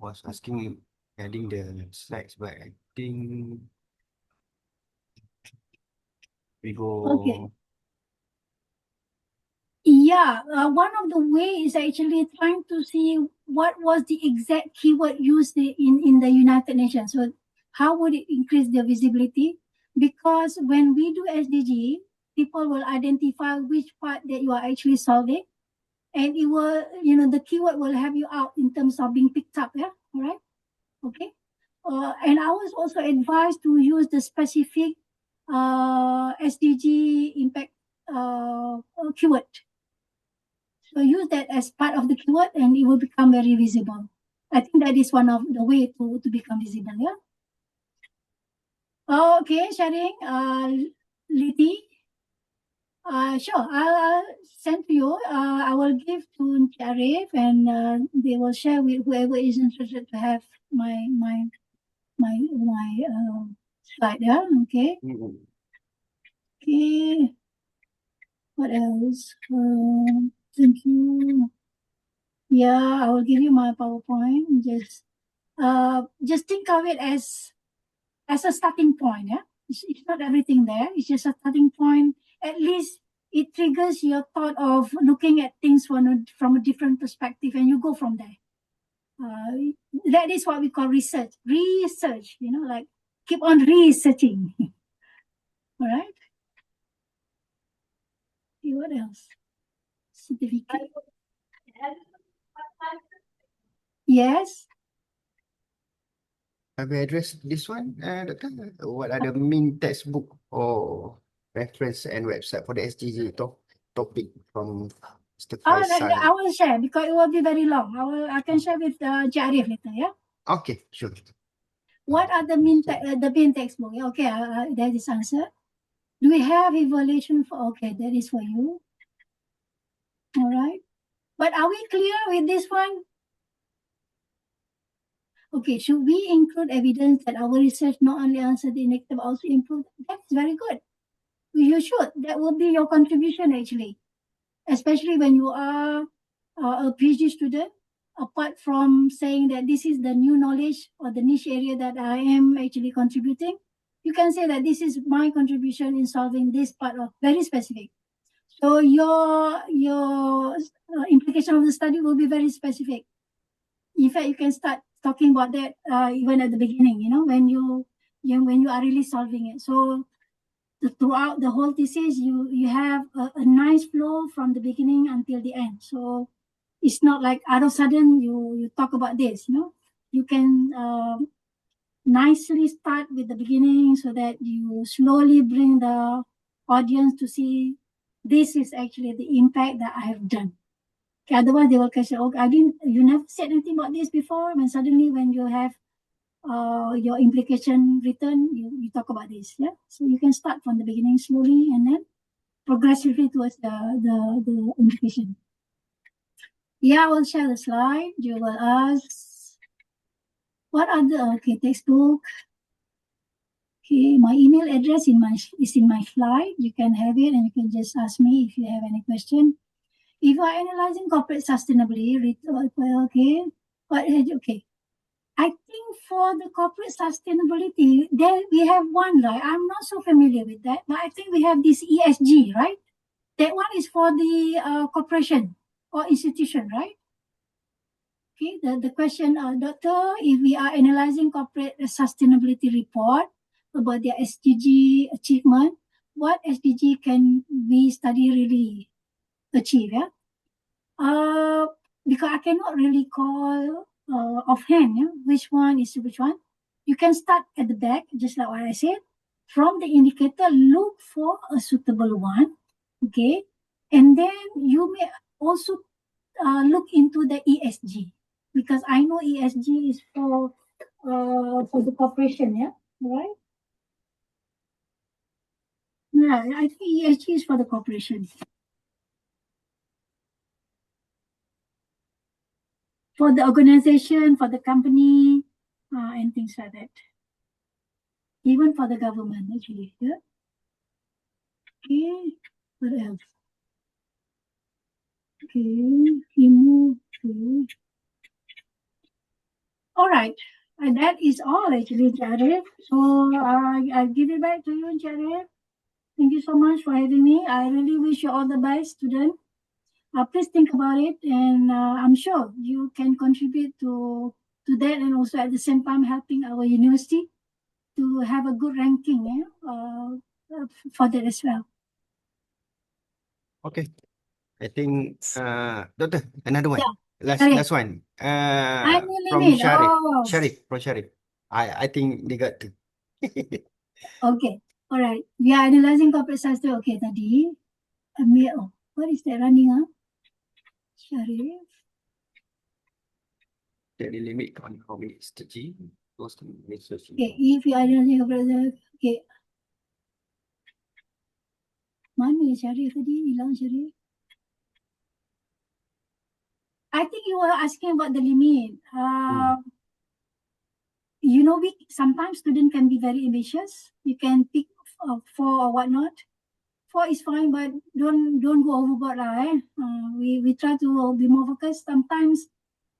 was asking regarding the slides, but I think we go. Okay. Yeah, one of the ways is actually trying to see what was the exact keyword used in the United Nations. So how would it increase the visibility? Because when we do SDG, people will identify which part that you are actually solving, and it will, the keyword will have you out in terms of being picked up. Yeah, all right, okay. And I was also advised to use the specific SDG impact keyword. So use that as part of the keyword and it will become very visible. I think that is one of the way to become visible, yeah? Okay, sharing, Liti. Sure, I'll send to you. I will give to Arif and they will share with whoever is interested to have my slide, yeah? Okay. Okay. What else? Thank you. Yeah, I will give you my PowerPoint. Just think of it as a starting point. Yeah, it's not everything there. It's just a starting point. At least it triggers your thought of looking at things from a different perspective, and you go from there. That is what we call research. Research, like keep on researching. All right. Okay, what else? Certificate. Yes. Have you addressed this one, Doctor? What are the main textbook or reference and website for the SDG topic from Mr. Faisal? I will share because it will be very long. I can share with Jarif later, yeah? Okay, sure. What are the main textbook? Okay, that is answer. Do we have evaluation for? Okay, that is for you. All right. But are we clear with this one? Okay, should we include evidence that our research not only answered the negative, but also improved? That's very good. You should. That will be your contribution actually, especially when you are a PhD student. Apart from saying that this is the new knowledge or the niche area that I am actually contributing, you can say that this is my contribution in solving this part of very specific. So your implication of the study will be very specific. In fact, you can start talking about that even at the beginning, when you are really solving it. So throughout the whole thesis, you have a nice flow from the beginning until the end. So it's not like out of sudden you talk about this, you can nicely start with the beginning so that you slowly bring the audience to see this is actually the impact that I have done. Okay, otherwise they will question, oh, you never said anything about this before. And suddenly when you have your implication written, you talk about this, yeah? So you can start from the beginning slowly and then progressively towards the implication. Yeah, I will share the slide. You will ask, what are the, textbook. Okay, my email address is in my slide. You can have it and you can just ask me if you have any question. If you are analyzing corporate sustainability, okay, okay. I think for the corporate sustainability, there we have one, right? I'm not so familiar with that, but I think we have this ESG, right? That one is for the corporation or institution, right? Okay, the question, Doctor, if we are analyzing corporate sustainability report about their SDG achievement, what SDG can we study really achieve? Yeah, uh, because I cannot really call offhand, yeah, which one is which one. You can start at the back, just like what I said. From the indicator, look for a suitable one, okay, and then you may also look into the ESG because I know ESG is for the corporation, yeah, right? Yeah, I think ESG is for the corporation, for the organization, for the company, and things like that. Even for the government, actually. Yeah. Okay. What else? Okay. Remove. Okay. All right. And that is all actually, Jared. So I give it back to you, Jared. Thank you so much for having me. I really wish you all the best, student. Please think about it, and I'm sure you can contribute to that, and also at the same time helping our university to have a good ranking, yeah, for that as well. Okay. I think Doctor, another one. Yeah. Last one. I'm From limit. Sharif. Oh, From Sharif. I think they got two. okay. All right. We are analyzing corporate science. Okay, tadi. Oh, what is that running? Sharif. Daily limit on how many SDG goes to research. Okay, if you are analyzing corporate science. Okay. Mana Sharif tadi? Hilang Sharif. I think you were asking about the limit. You know, we sometimes student can be very ambitious. You can pick 4 or whatnot. 4 is fine, but don't go overboard lah. We try to be more focused. Sometimes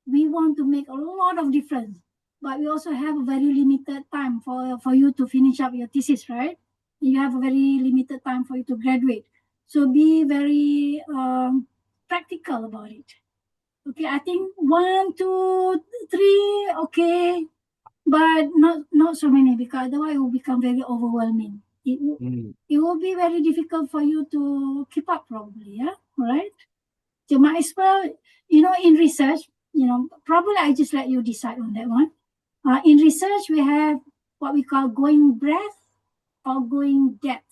we want to make a lot of difference, but we also have a very limited time for you to finish up your thesis, right? You have a very limited time for you to graduate. So be very practical about it. Okay, I think 1, 2, 3, okay, but not so many because otherwise it will become very overwhelming. It will be very difficult for you to keep up probably, yeah, right? So might as well, in research, probably I just let you decide on that one. In research, we have what we call going breadth or going depth,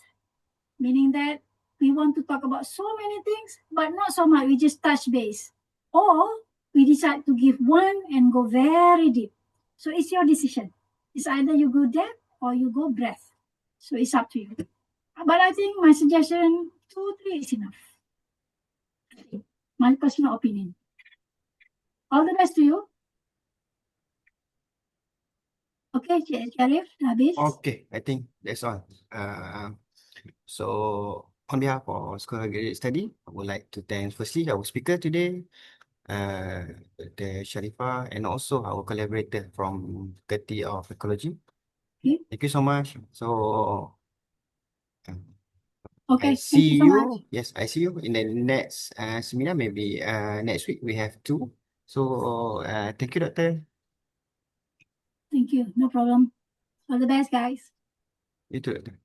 meaning that we want to talk about so many things, but not so much. We just touch base. Or we decide to give one and go very deep. So it's your decision. It's either you go depth or you go breadth. So it's up to you. But I think my suggestion, 2, 3 is enough. My personal opinion. All the best to you. Okay, Sharif, habis. Okay, I think that's all. So on behalf of School of Graduate Study, I would like to thank firstly our speaker today, the Sharifah, and also our collaborator from Faculty of Ecology. Okay. Thank you so much. So Okay, I thank see you so much. you. Yes, I see you in the next seminar. Maybe next week we have two. So thank you, Doctor. Thank you. No problem. All the best, guys. You too, Doctor.